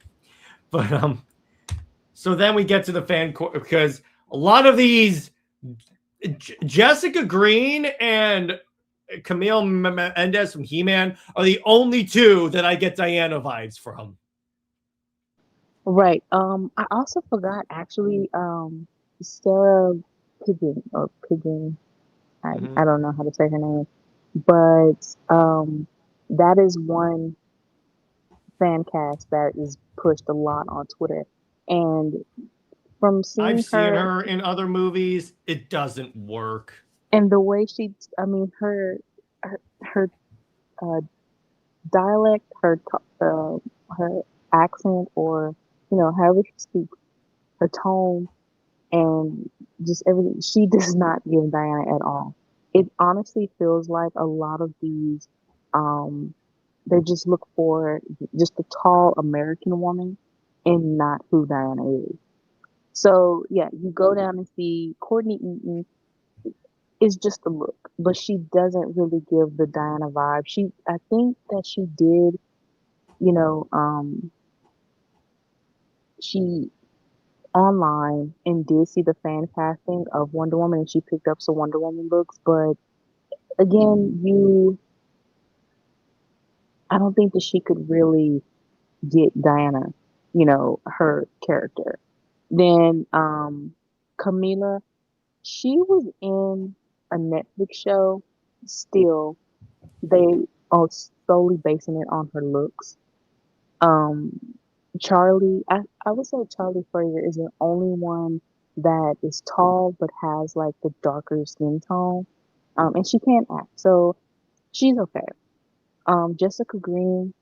S5: But so then we get to the fan court because a lot of these Jessica Green and Camille Mendes from He-Man are the only two that I get Diana vibes from.
S6: Right. I also forgot actually, Sarah Piggin or Piggin. I don't know how to say her name, but that is one fan cast that is pushed a lot on Twitter, and from seeing
S5: I've seen her in other movies. It doesn't work.
S6: and the way I mean, her uh, dialect, her accent, or however she speaks, her tone, and just everything. She does not give Diana at all. It honestly feels like a lot of these, they just look for just a tall American woman and not who Diana is. So yeah, you go down and see Courtney Eaton is just a look, but she doesn't really give the Diana vibe. I think that she did, you know, she online and did see the fan casting of Wonder Woman and she picked up some Wonder Woman looks, but again, I don't think that she could really get Diana, her character. Then Camila, she was in a Netflix show. Still, they are solely basing it on her looks. Um, Charlie, I would say Charlie Fraser is the only one that is tall but has like the darker skin tone. And she can act, so she's okay. Jessica Green,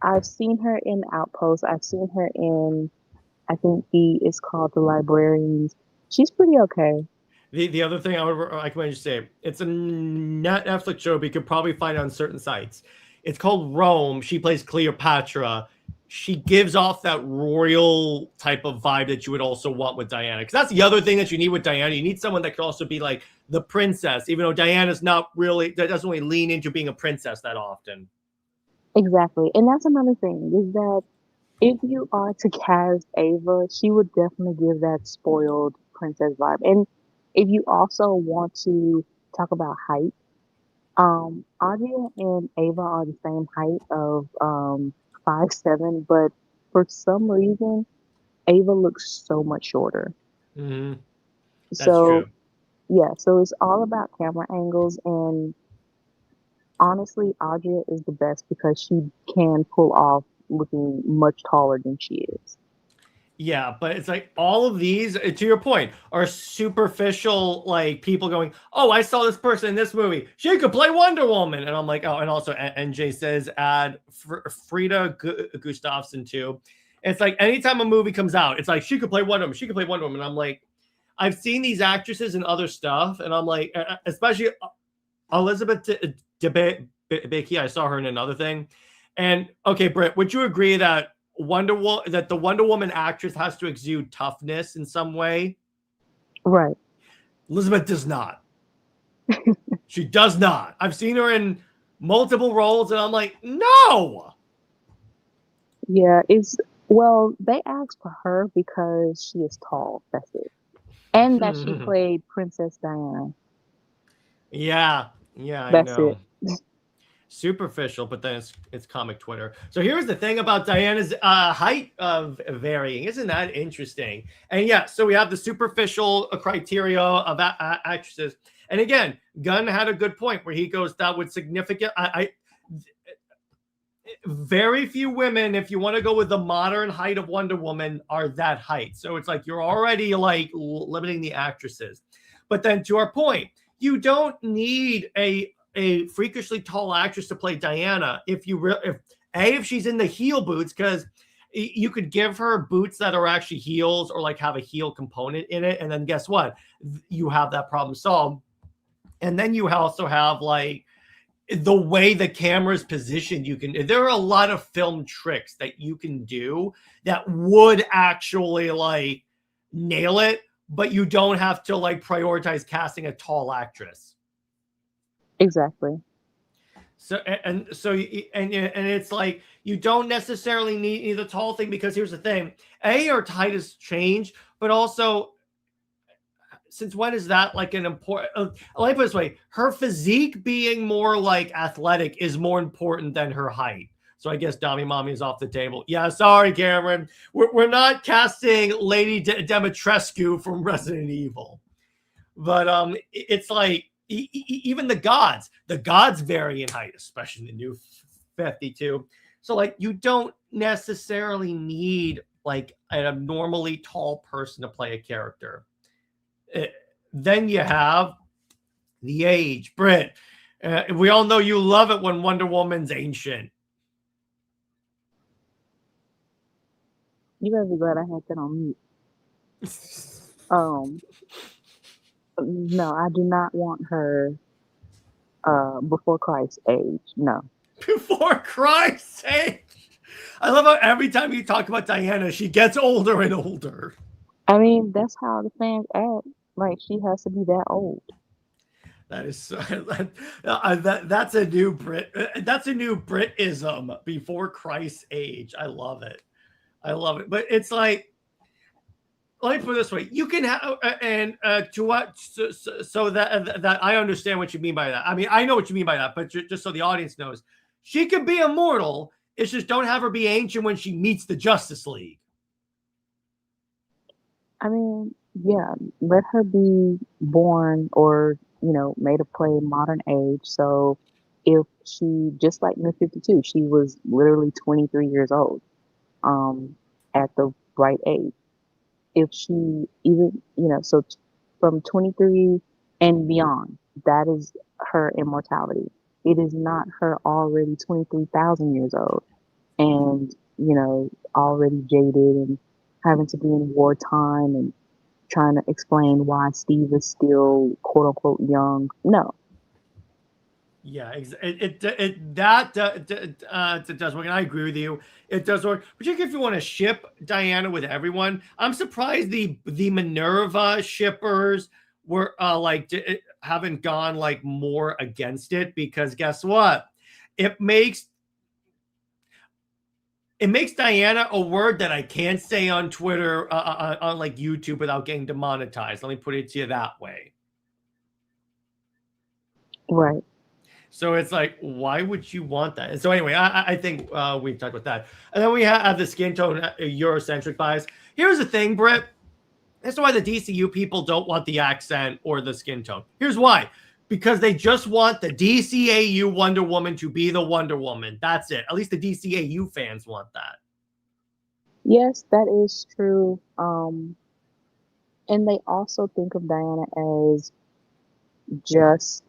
S6: I've seen her in Outpost. I've seen her in, I think is called The Librarians. She's pretty okay.
S5: The other thing I recommend you say, it's a Netflix show, but you could probably find it on certain sites. It's called Rome. She plays Cleopatra. She gives off that royal type of vibe that you would also want with Diana. Because that's the other thing that you need with Diana. You need someone that could also be like the princess, even though Diana's not really, that doesn't really lean into being a princess that often.
S6: Exactly. And that's another thing is that if you are to cast Ava, she would definitely give that spoiled princess vibe. And if you also want to talk about height, Audrey and Ava are the same height of 5'7", but for some reason, Ava looks so much shorter.
S5: Mm-hmm. That's
S6: So
S5: true.
S6: yeah, so it's all about camera angles, and honestly, Audrey is the best because she can pull off looking much taller than she is.
S5: Yeah, but it's like all of these, to your point, are superficial, like people going, oh, I saw this person in this movie. She could play Wonder Woman. And I'm like, oh, and also NJ says add Frida Gustafsson too. It's like anytime a movie comes out, it's like she could play Wonder Woman. She could play Wonder Woman. And I'm like, I've seen these actresses in other stuff. And I'm like, especially Elizabeth Debicki, I saw her in another thing. And okay, Britt, would you agree that the Wonder Woman actress has to exude toughness in some way?
S6: Right.
S5: Elizabeth does not. She does not. I've seen her in multiple roles, and I'm like, no.
S6: Yeah, they asked for her because she is tall. That's it. And that she played Princess Diana.
S5: Yeah, I
S6: That's
S5: know.
S6: it.
S5: Superficial, but then it's comic Twitter. So here's the thing about Diana's height of varying. Isn't that interesting? And yeah, so we have the superficial criteria of actresses. And again, Gunn had a good point where he goes, that would significant. Very few women, if you want to go with the modern height of Wonder Woman, are that height. So it's like you're already like limiting the actresses. But then to our point, you don't need a freakishly tall actress to play Diana if she's in the heel boots, because you could give her boots that are actually heels or like have a heel component in it, and then guess what? You have that problem solved. And then you also have like the way the camera is positioned. There are a lot of film tricks that you can do that would actually like nail it, but you don't have to like prioritize casting a tall actress.
S6: Exactly.
S5: So and it's like you don't necessarily need the tall thing, because here's the thing: her height has changed, but also since when is that like an important? Let me put it this way: her physique being more like athletic is more important than her height. So I guess Dami Mommy is off the table. Yeah, sorry, Cameron. We're not casting Lady Demetrescu from Resident Evil, but it's like even the gods vary in height, especially in the new 52. So like you don't necessarily need like an abnormally tall person to play a character. Then you have the age, Britt. We all know you love it when Wonder Woman's ancient.
S6: You better be glad I had that on mute. No, I do not want her before Christ's age. No.
S5: Before Christ's sake. I love how every time you talk about Diana, she gets older and older.
S6: I mean, that's how the fans act. Like, she has to be that old.
S5: That is that's a new Brit. That's a new Britism. Before Christ's age. I love it. But it's like, let me put it this way: you can have to what so that I understand what you mean by that. I mean, I know what you mean by that, but just so the audience knows, she could be immortal. It's just don't have her be ancient when she meets the Justice League.
S6: I mean, yeah, let her be born or, made to play modern age. So if she, just like New 52, she was literally 23 years old at the right age. If she even, so from 23 and beyond, that is her immortality. It is not her already 23,000 years old and, already jaded and having to be in wartime and trying to explain why Steve is still quote unquote young. No.
S5: Yeah, it does work, and I agree with you. It does work, particularly if you want to ship Diana with everyone. I'm surprised the Minerva shippers were haven't gone like more against it, because guess what? It makes Diana a word that I can't say on Twitter, on like YouTube without getting demonetized. Let me put it to you that way.
S6: Right.
S5: So it's like, why would you want that? And so anyway, I think we've talked about that. And then we have the skin tone Eurocentric bias. Here's the thing, Britt. That's why the DCU people don't want the accent or the skin tone. Here's why. Because they just want the DCAU Wonder Woman to be the Wonder Woman. That's it. At least the DCAU fans want that.
S6: Yes, that is true. And they also think of Diana as just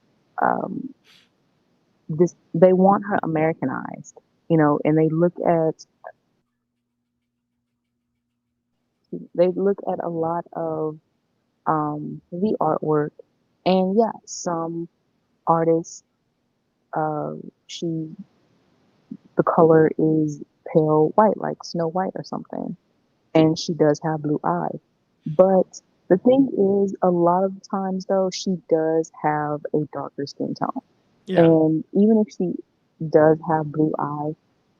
S6: this. They want her Americanized, and they look at a lot of the artwork, and yeah, some artists, the color is pale white, like Snow White or something, and she does have blue eyes. But the thing is, a lot of times though, she does have a darker skin tone,
S5: Yeah.
S6: and even if she does have blue eyes,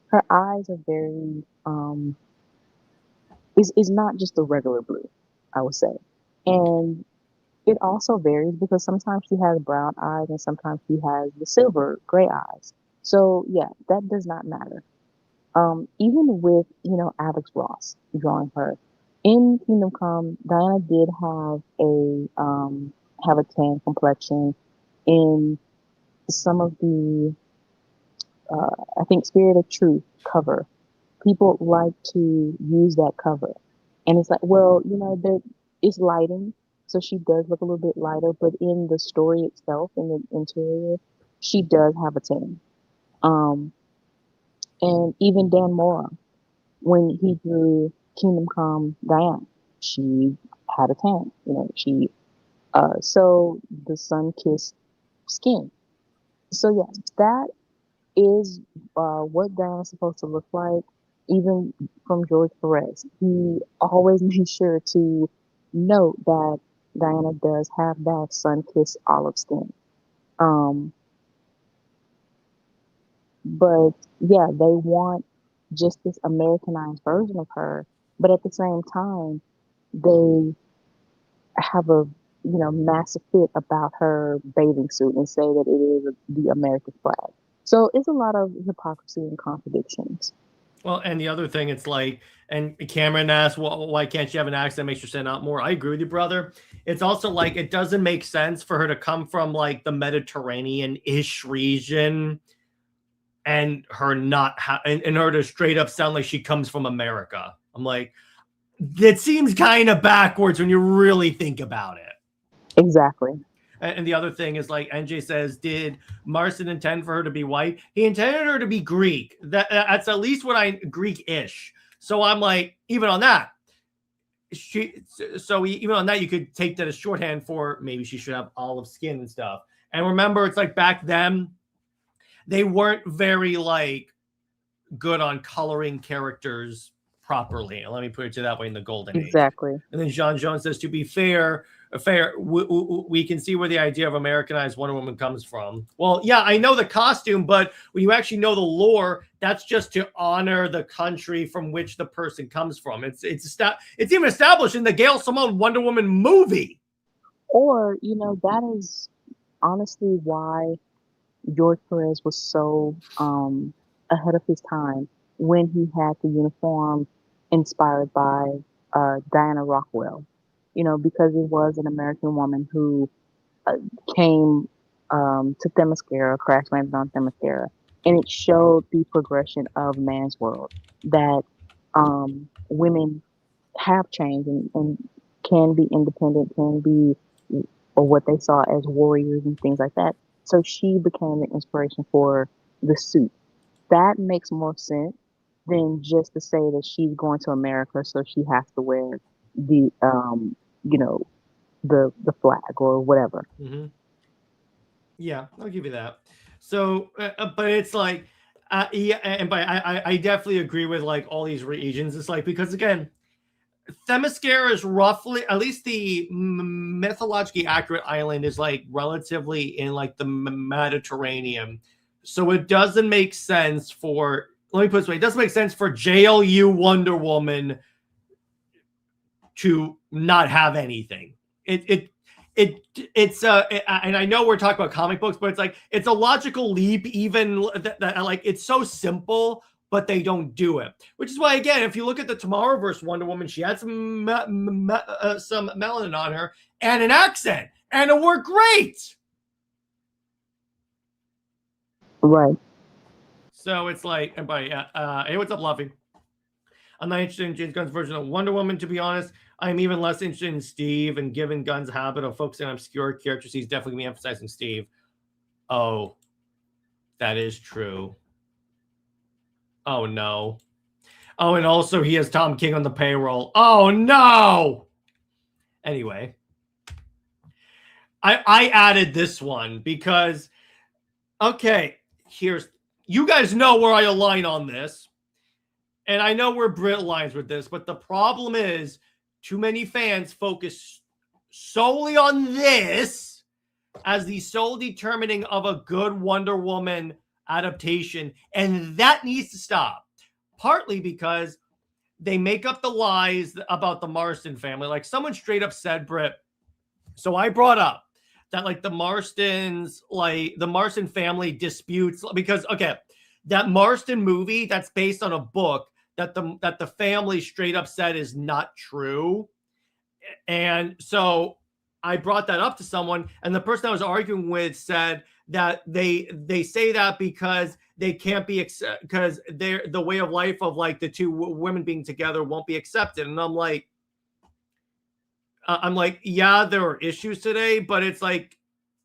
S6: her eyes are very is not just a regular blue, I would say. And it also varies because sometimes she has brown eyes and sometimes she has the silver gray eyes. So yeah, that does not matter. Even with, Alex Ross drawing her in Kingdom Come, Diana did have a tan complexion. In some of the I think Spirit of Truth cover, people like to use that cover. And it's like, well, it's lighting, so she does look a little bit lighter, but in the story itself, in the interior, she does have a tan. Um, and even Dan Mora, When he drew Kingdom Come Diana, she had a tan. So the sun-kissed skin. So yeah, that is what Diana's supposed to look like. Even from George Perez, he always made sure to note that Diana does have that sun-kissed olive skin. Um, but yeah, they want just this Americanized version of her, but at the same time, they have a massive fit about her bathing suit and say that it is the American flag. So it's a lot of hypocrisy and contradictions.
S5: Well, and the other thing, it's like, and Cameron asked, well, why can't she have an accent that makes her stand out more? I agree with you, brother. It's also like, it doesn't make sense for her to come from like the Mediterranean-ish region and her not and her to straight up sound like she comes from America. I'm like, it seems kind of backwards when you really think about it.
S6: Exactly.
S5: And the other thing is, like NJ says, did Marston intend for her to be white? He intended her to be Greek. That's at least what Greek-ish. So I'm like, even on that, even on that, you could take that as shorthand for maybe she should have olive skin and stuff. And remember, it's like back then, they weren't very like good on coloring characters properly. Let me put it to that way, in the golden age.
S6: Exactly.
S5: And then John Jones says, to be fair, we can see where the idea of Americanized Wonder Woman comes from. Well, yeah, I know the costume, but when you actually know the lore, that's just to honor the country from which the person comes from. It's even established in the Gail Simone Wonder Woman movie.
S6: Or, that is honestly why George Perez was so ahead of his time when he had the uniform inspired by Diana Rockwell. Because it was an American woman who came to Themyscira, crash landed on Themyscira, and it showed the progression of man's world, that women have changed and can be independent, can be, or what they saw as warriors and things like that. So she became the inspiration for the suit. That makes more sense than just to say that she's going to America, so she has to wear the the flag or whatever.
S5: Mm-hmm. Yeah, I'll give you that. So, but it's like, yeah, and by I definitely agree with like all these regions. It's like, because again, Themyscira is roughly, at least the mythologically accurate island is like relatively in like the Mediterranean. So it doesn't make sense for, let me put it this way, it doesn't make sense for JLU Wonder Woman to not have anything. It's and I know we're talking about comic books, but it's like, it's a logical leap, even that like, it's so simple, but they don't do it. Which is why, again, if you look at the Tomorrowverse Wonder Woman, she had some melanin on her and an accent, and it worked great.
S6: Right.
S5: So it's like, and by hey, what's up, Luffy? I'm not interested in James Gunn's version of Wonder Woman, to be honest. I'm even less interested in Steve, and given Gunn's habit of focusing on obscure characters, he's definitely going to be emphasizing Steve. Oh, that is true. Oh, no. Oh, and also he has Tom King on the payroll. Oh, no! Anyway. I added this one because, okay, you guys know where I align on this. And I know where Britt aligns with this, but the problem is too many fans focus solely on this as the sole determining of a good Wonder Woman adaptation, and that needs to stop. Partly because they make up the lies about the Marston family. Like, someone straight up said, Britt, so I brought up that like the Marston family disputes, because okay, that Marston movie that's based on a book that the family straight up said is not true. And so I brought that up to someone, and the person I was arguing with said that they say that because they can't be because the way of life of like the two women being together won't be accepted. And I'm like, yeah, there are issues today, but it's like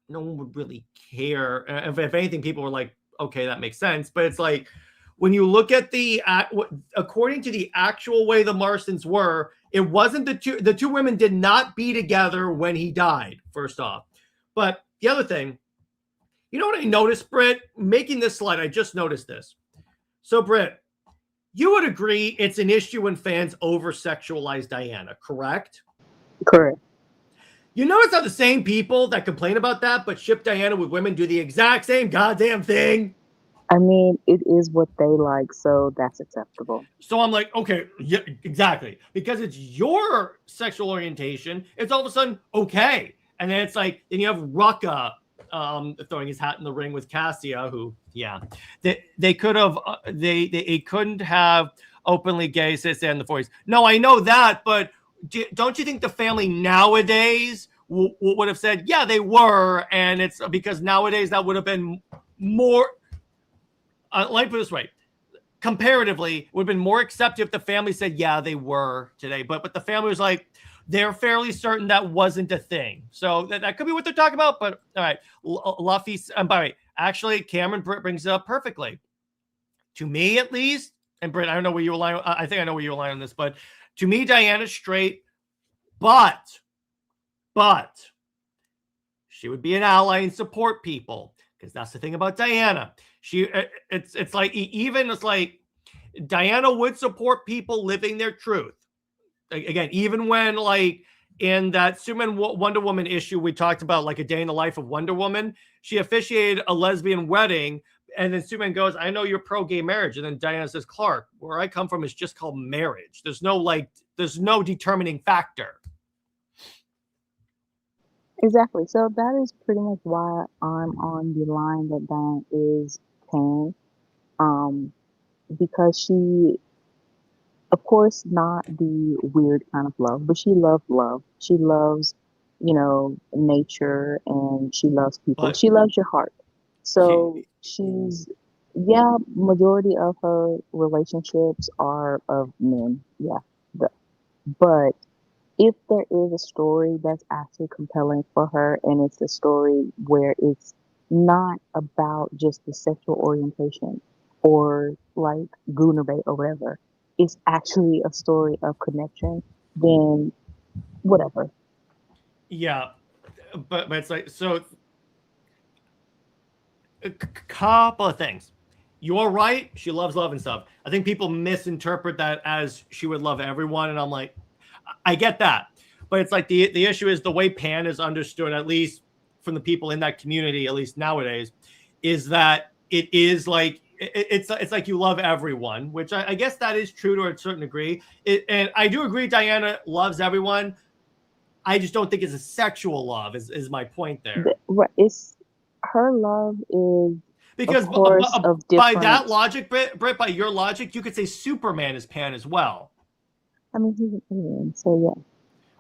S5: no one would really care. If anything, people were like, okay, that makes sense. But it's like, when you look at according to the actual way the Marstons were, it wasn't the two women did not be together when he died, first off. But the other thing, you know what I noticed, Britt? Making this slide, I just noticed this. So, Britt, you would agree it's an issue when fans over-sexualize Diana, correct?
S6: Correct.
S5: You notice how the same people that complain about that but ship Diana with women do the exact same goddamn thing?
S6: I mean, it is what they like, so that's acceptable.
S5: So I'm like, okay, yeah, exactly. Because it's your sexual orientation, it's all of a sudden okay. And then it's like, then you have Rucka throwing his hat in the ring with Cassia, who, yeah, they could have, they couldn't have openly gay cis in the 40s. No, I know that, but don't you think the family nowadays would have said, yeah, they were, and it's because nowadays that would have been more. Let me put it this way. Comparatively, it would have been more accepted if the family said, yeah, they were today. But the family was like, they're fairly certain that wasn't a thing. So that could be what they're talking about. But all right, Luffy, by the way, actually, Cameron brings it up perfectly. To me, at least, and Britt, I don't know where you align. I think I know where you align on this, but to me, Diana's straight, but she would be an ally and support people. Because that's the thing about Diana. It's like Diana would support people living their truth. Again, even when like in that Superman Wonder Woman issue we talked about, like a day in the life of Wonder Woman, she officiated a lesbian wedding, and then Superman goes, "I know you're pro-gay marriage," and then Diana says, "Clark, where I come from is just called marriage. There's no determining factor."
S6: Exactly. So that is pretty much why I'm on the line that Diane is pan. Because she, of course, not the weird kind of love, but she loves love. She loves, nature, and she loves people.
S5: But
S6: She loves your heart. So she's, yeah, majority of her relationships are of men. Yeah. But if there is a story that's actually compelling for her, and it's a story where it's not about just the sexual orientation or like Gooner bait or whatever, it's actually a story of connection, then whatever.
S5: yeah, but it's like, so a couple of things. You're right. She loves love and stuff. I think people misinterpret that as she would love everyone. And I'm like, I get that. But it's like the issue is the way pan is understood, at least from the people in that community, at least nowadays, is that it is like, it's like you love everyone, which I guess that is true to a certain degree. And I do agree Diana loves everyone. I just don't think it's a sexual love is my point there.
S6: It's her love is,
S5: because
S6: of course, of
S5: by
S6: different.
S5: that logic, Britt, by your logic, you could say Superman is pan as well.
S6: I mean, he's an alien, so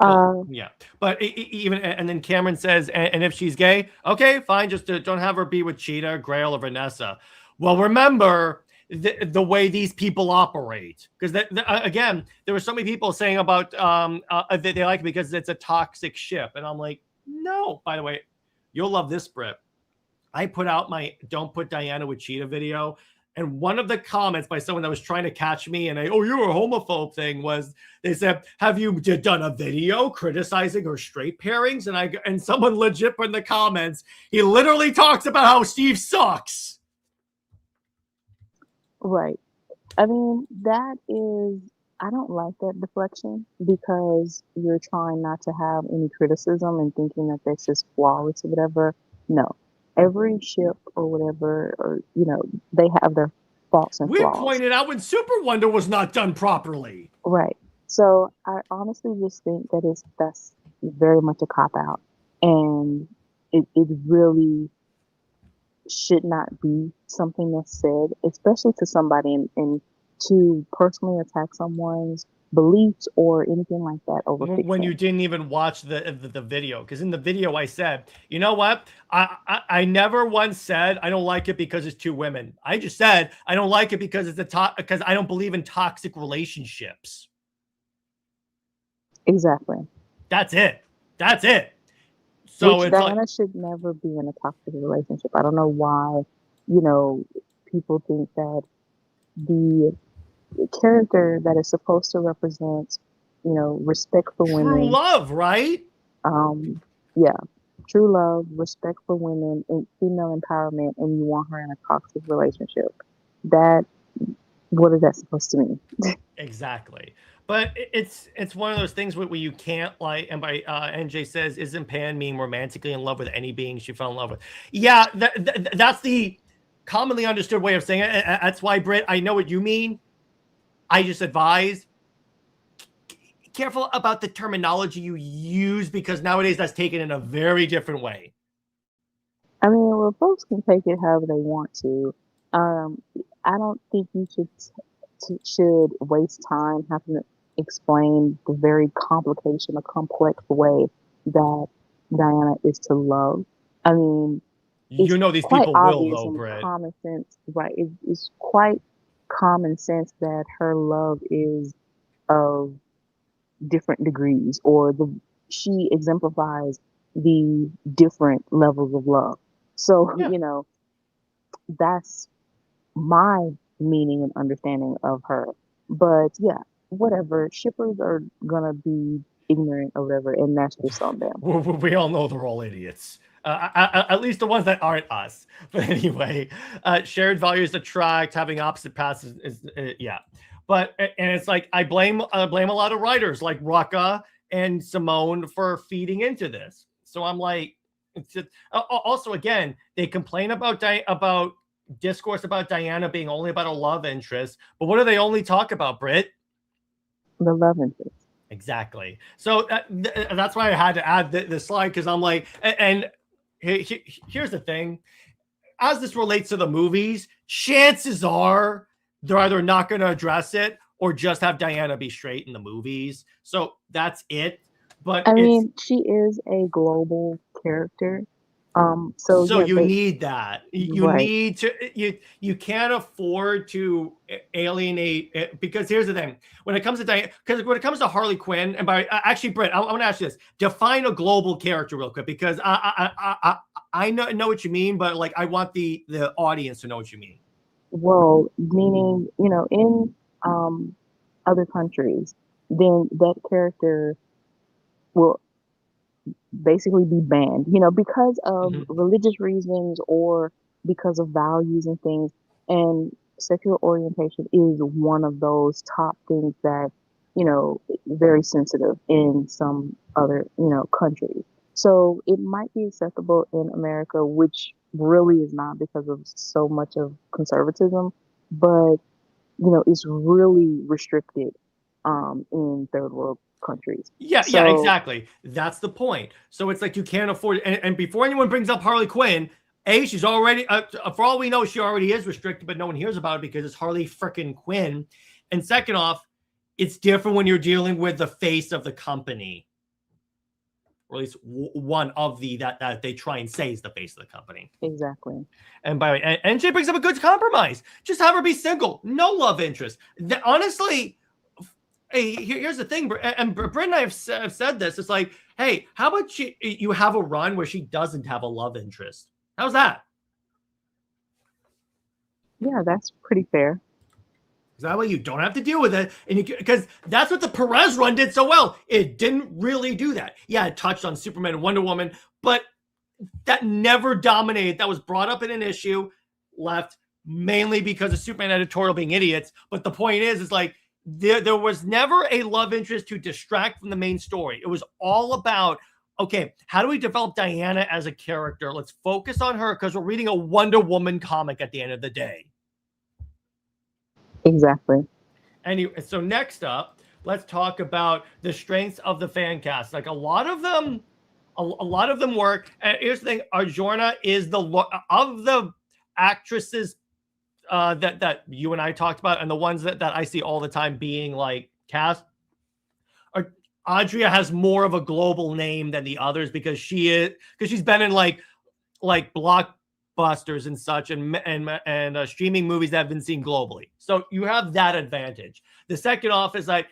S6: yeah.
S5: Yeah, but even, and then Cameron says, and if she's gay, okay, fine, just don't have her be with Cheetah, Grail, or Vanessa. Well, remember the way these people operate, because again, there were so many people saying about that they like it because it's a toxic ship, and I'm like, no. By the way, you'll love this, Britt. I put out my "Don't Put Diana with Cheetah" video. And one of the comments by someone that was trying to catch me and oh, you're a homophobe thing was, they said, have you done a video criticizing her straight pairings? And someone legit put in the comments, he literally talks about how Steve sucks.
S6: Right. I mean, I don't like that deflection, because you're trying not to have any criticism and thinking that this is flawless or whatever. No. Every ship or whatever, or, they have their faults and flaws.
S5: We pointed out when SuperWonder was not done properly.
S6: Right. So I honestly just think that that's very much a cop-out. And it really should not be something that's said, especially to somebody, and to personally attack someone's beliefs or anything like that over fiction.
S5: When you didn't even watch the video, because in the video I said, you know what, I never once said I don't like it because it's two women. I just said I don't like it because because I don't believe in toxic relationships.
S6: Exactly.
S5: That's it. So
S6: Which
S5: it's
S6: Diana
S5: like,
S6: should never be in a toxic relationship. I don't know why, people think that the character that is supposed to represent, respect for
S5: True
S6: women.
S5: love, right?
S6: Yeah, true love, respect for women, and female empowerment, and you want her in a toxic relationship. That, what is that supposed to mean?
S5: Exactly. But it's one of those things where you can't, like, and by NJ says, isn't Pan mean romantically in love with any being she fell in love with? Yeah, that's the commonly understood way of saying it. That's why, Britt, I know what you mean. I just advise careful about the terminology you use, because nowadays that's taken in a very different way.
S6: I mean, well, folks can take it however they want to. I don't think you should waste time having to explain the very complication, a complex way that Diana is to love. I mean, it's
S5: You know these
S6: quite
S5: people will,
S6: obvious
S5: though,
S6: and
S5: Britt.
S6: common sense, right? It's quite common sense that her love is of different degrees, or she exemplifies the different levels of love. So,
S5: Yeah.
S6: that's my meaning and understanding of her. But yeah, whatever. Shippers are gonna be ignorant or whatever, and that's just on them.
S5: We all know they're all idiots. At least the ones that aren't us. But anyway, shared values attract, having opposite paths is yeah. But and it's like I blame a lot of writers like Rucka and Simone for feeding into this. So I'm like, it's just, also again, they complain about discourse about Diana being only about a love interest, but what do they only talk about, Britt?
S6: The love interest.
S5: Exactly. So that's why I had to add the slide, because I'm like, and here's the thing. As this relates to the movies, chances are they're either not going to address it or just have Diana be straight in the movies. So that's it. But
S6: I mean, she is a global character. So
S5: so
S6: yeah,
S5: you need that. You
S6: right.
S5: need to, you can't afford to alienate it, because here's the thing. When it comes to Diana, because when it comes to Harley Quinn, and by actually, Britt, I want to ask you this: define a global character real quick, because I know what you mean, but like I want the audience to know what you mean.
S6: Well, meaning, in other countries, then that character will basically be banned, because of religious reasons or because of values and things. And sexual orientation is one of those top things that, very sensitive in some other, countries. So it might be acceptable in America, which really is not because of so much of conservatism, but, it's really restricted in third world countries.
S5: Yeah,
S6: So,
S5: exactly. That's the point. So it's like you can't afford, and before anyone brings up Harley Quinn, she's already, for all we know, she already is restricted, but no one hears about it because it's Harley frickin' Quinn. And second off, it's different when you're dealing with the face of the company, or at least one of the that they try and say is the face of the company.
S6: Exactly.
S5: And by the way, NJ brings up a good compromise. Just have her be single, no love interest. Honestly. Hey, here's the thing, and Britt and I have said this. It's like, hey, how about you have a run where she doesn't have a love interest? How's that?
S6: Yeah, that's pretty fair.
S5: That way you don't have to deal with it, and because that's what the Perez run did so well. It didn't really do that. Yeah, it touched on Superman and Wonder Woman, but that never dominated. That was brought up in an issue, left mainly because of Superman editorial being idiots. But the point is like, there was never a love interest to distract from the main story. It was all about, okay, how do we develop Diana as a character? Let's focus on her because we're reading a Wonder Woman comic at the end of the day.
S6: Exactly.
S5: Anyway, so next up, let's talk about the strengths of the fan cast. Like a lot of them work. And here's the thing: Arjona is of the actresses that you and I talked about, and the ones that I see all the time being like cast. Adria has more of a global name than the others because she's been in like blockbusters and such, and streaming movies that have been seen globally. So you have that advantage. The second off is like,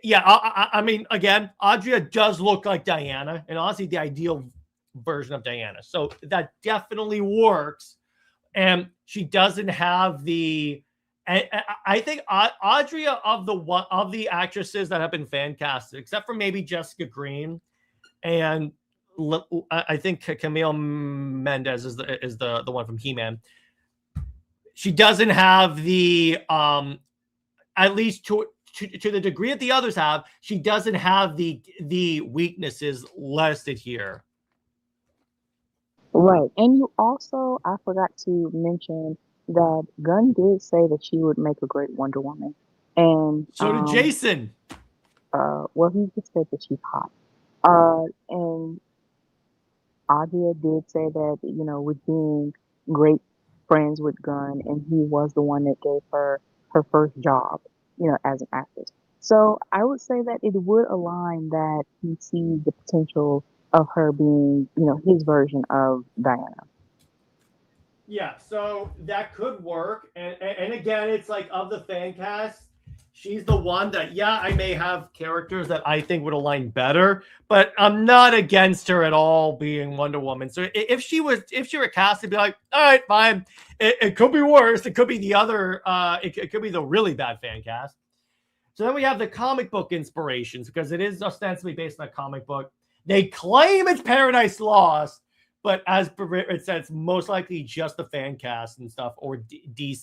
S5: yeah, I mean, again, Adria does look like Diana, and honestly, the ideal version of Diana. So that definitely works. And she doesn't have the I think Audrey of the actresses that have been fan casted, except for maybe Jessica Green and I think Camille Mendez is the one from He-Man. She doesn't have the at least to the degree that the others have, she doesn't have the weaknesses listed here.
S6: Right. And you also, I forgot to mention that Gunn did say that she would make a great Wonder Woman. And
S5: So did Jason.
S6: well, he just said that she's hot. And Adia did say that, with being great friends with Gunn, and he was the one that gave her her first job, as an actress. So I would say that it would align that he sees the potential of her being, his version of Diana.
S5: Yeah, so that could work. And again, it's like of the fan cast, she's the one that, yeah, I may have characters that I think would align better, but I'm not against her at all being Wonder Woman. So if she were cast, it'd be like, all right, fine. It could be worse. It could be the other, it could be the really bad fan cast. So then we have the comic book inspirations, because it is ostensibly based on a comic book. They claim it's Paradise Lost, but as it said, it's most likely just the fan cast and stuff, or the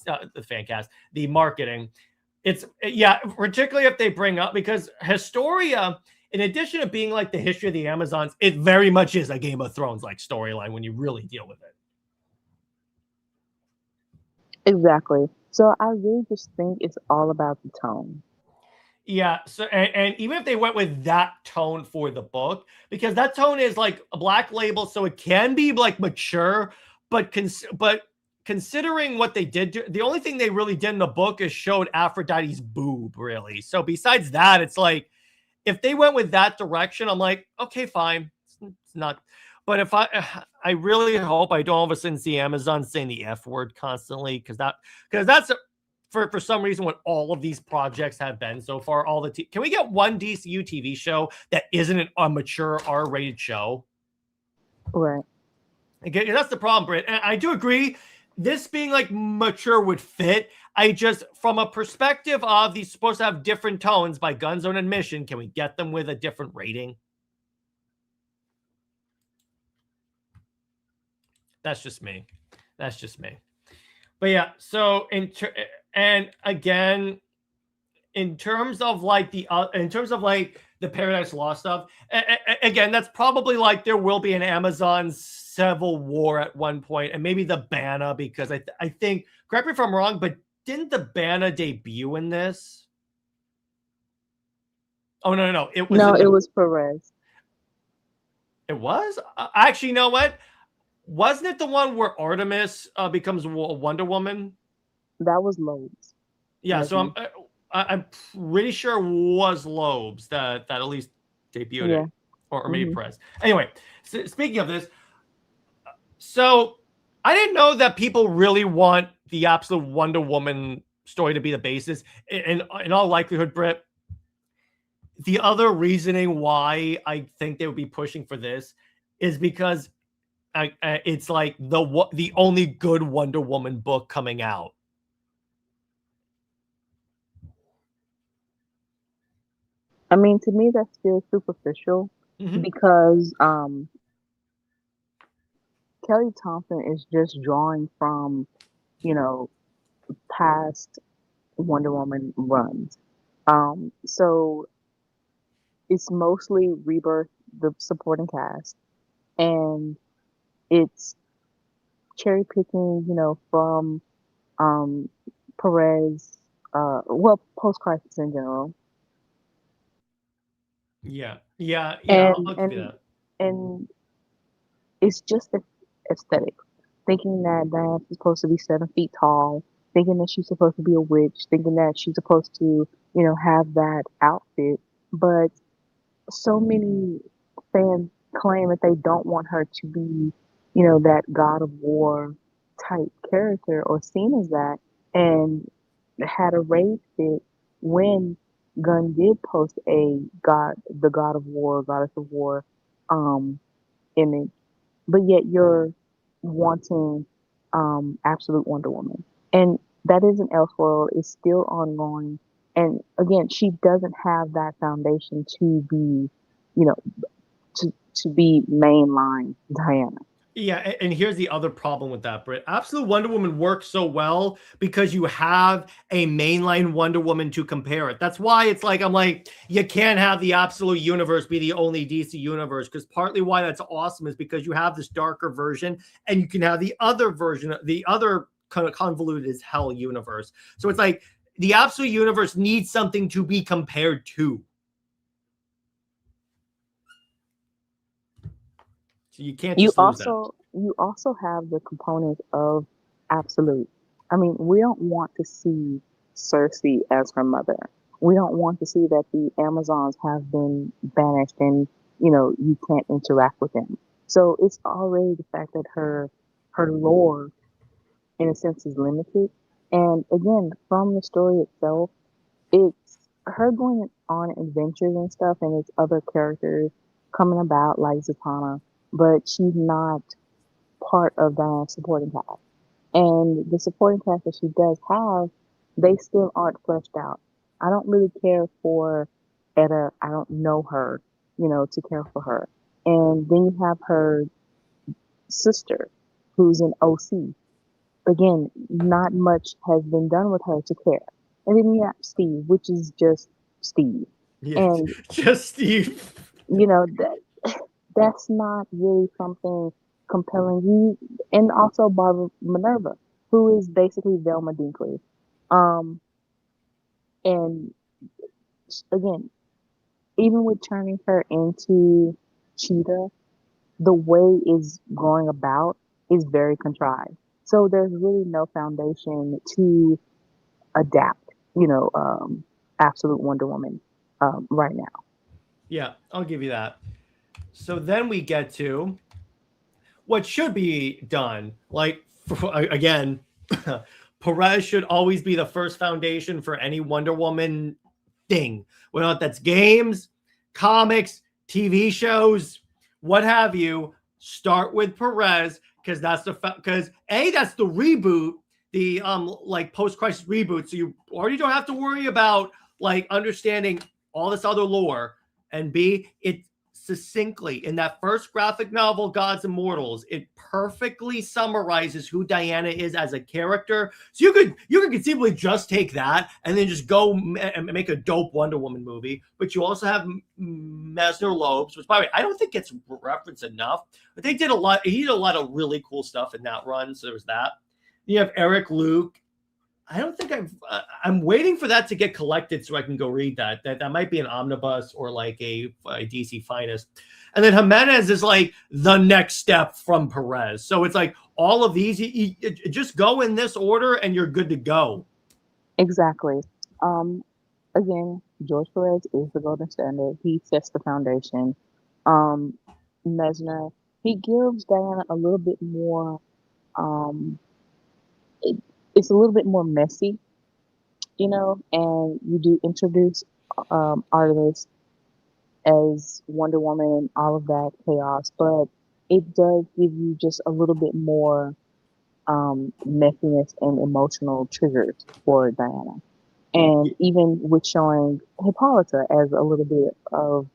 S5: fan cast, the marketing. It's, yeah, particularly if they bring up, because Historia, in addition to being like the history of the Amazons, it very much is a Game of Thrones like storyline when you really deal with it.
S6: Exactly. So I really just think it's all about the tone.
S5: Yeah, so and even if they went with that tone for the book, because that tone is like a Black Label, so it can be like mature, but considering what they did, the only thing they really did in the book is showed Aphrodite's boob, really. So besides that, it's like, if they went with that direction, I'm like, okay, fine. It's not. But if I really hope I don't all of a sudden see Amazon saying the F word constantly, because that's for some reason what all of these projects have been so far. Can we get one DCU TV show that isn't a mature R-rated show?
S6: Right.
S5: Okay, that's the problem, Britt. And I do agree, this being like mature would fit. I just, from a perspective of these supposed to have different tones by Gunn's own admission, can we get them with a different rating? That's just me. That's just me. But yeah, so and again, in terms of like the Paradise Lost stuff, again, that's probably like there will be an Amazon Civil War at one point, and maybe the Banner, because I think, correct me if I'm wrong, but didn't the Banner debut in this? Oh no, it was Perez. It was actually, you know what? Wasn't it the one where Artemis becomes Wonder Woman?
S6: That was Loeb's.
S5: Yeah, so I'm pretty sure it was Loeb's that at least debuted it, or maybe Perez. Anyway, so speaking of this, so I didn't know that people really want the absolute Wonder Woman story to be the basis. In all likelihood, Britt, the other reasoning why I think they would be pushing for this is because it's like the only good Wonder Woman book coming out.
S6: I mean, to me, that's still superficial because Kelly Thompson is just drawing from, past Wonder Woman runs. So it's mostly Rebirth, the supporting cast, and it's cherry picking, from Perez, post crisis in general.
S5: Yeah.
S6: I'll give you that. And it's just aesthetic. Thinking that Diana's supposed to be 7 feet tall, thinking that she's supposed to be a witch, thinking that she's supposed to, have that outfit. But so many fans claim that they don't want her to be, that God of War type character or seen as that, and had a raid fit when Gunn did post the God of War, Goddess of War image, but yet you're wanting absolute Wonder Woman. And that is an Elseworld. It's still ongoing. And again, she doesn't have that foundation to be, you know, to be mainline Diana.
S5: Yeah, and here's the other problem with that, Britt. Absolute Wonder Woman works so well because you have a mainline Wonder Woman to compare it. That's why it's like, I'm like, you can't have the Absolute Universe be the only DC universe, because partly why that's awesome is because you have this darker version and you can have the other version, the other kind of convoluted as hell universe. So it's like the Absolute Universe needs something to be compared to. So you can't just lose that.
S6: You also have the component of absolute. I mean, we don't want to see Cersei as her mother. We don't want to see that the Amazons have been banished and, you can't interact with them. So it's already the fact that her lore, in a sense, is limited. And again, from the story itself, it's her going on adventures and stuff, and it's other characters coming about like Zatanna, but she's not part of Diana's supporting cast. And the supporting cast that she does have, they still aren't fleshed out. I don't really care for Etta. I don't know her, to care for her. And then you have her sister, who's an OC. Again, not much has been done with her to care. And then you have Steve, which is just Steve.
S5: Yeah,
S6: And
S5: just Steve.
S6: That's not really something compelling. And also Barbara Minerva, who is basically Velma Dinkley. And again, even with turning her into Cheetah, the way is going about is very contrived. So there's really no foundation to adapt, Absolute Wonder Woman right now.
S5: Yeah, I'll give you that. So then we get to what should be done. Like, again, Perez should always be the first foundation for any Wonder Woman thing. Whether that's games, comics, TV shows, what have you. Start with Perez because that's that's the reboot, the like post-crisis reboot. So you already don't have to worry about like understanding all this other lore. And B, it succinctly in that first graphic novel, Gods and Mortals, it perfectly summarizes who Diana is as a character. So you could conceivably just take that and then just go and make a dope Wonder Woman movie. But you also have Mesner Lopes, which by the way, I don't think gets referenced enough, but they did a lot. He did a lot of really cool stuff in that run. So there was that. You have Eric Luke. I don't think I'm waiting for that to get collected so I can go read that. That might be an omnibus or like a DC Finest. And then Jimenez is like the next step from Perez. So it's like all of these, you just go in this order and you're good to go.
S6: Exactly. Again, George Perez is the golden standard. He sets the foundation. Mesner, he gives Diana a little bit more, it's a little bit more messy, and you do introduce Artemis as Wonder Woman and all of that chaos, but it does give you just a little bit more messiness and emotional triggers for Diana. And even with showing Hippolyta as a little bit of,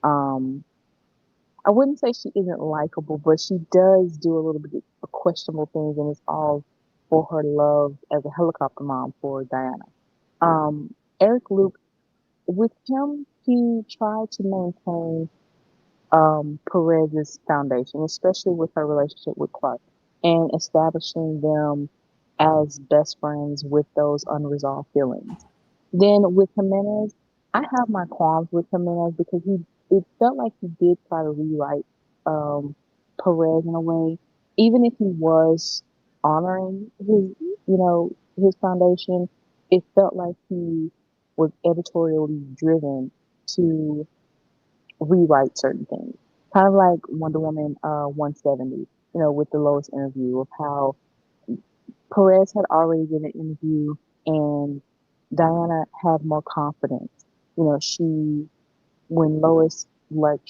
S6: I wouldn't say she isn't likable, but she does do a little bit of questionable things, and it's all for her love as a helicopter mom for Diana. Eric Luke, with him, he tried to maintain Perez's foundation, especially with her relationship with Clark, and establishing them as best friends with those unresolved feelings. Then with Jimenez, I have my qualms with Jimenez because it felt like he did try to rewrite Perez in a way, even if he was honoring his foundation. It felt like he was editorially driven to rewrite certain things, kind of like Wonder Woman 170, with the Lois interview of how Perez had already given an interview and Diana had more confidence. When Lois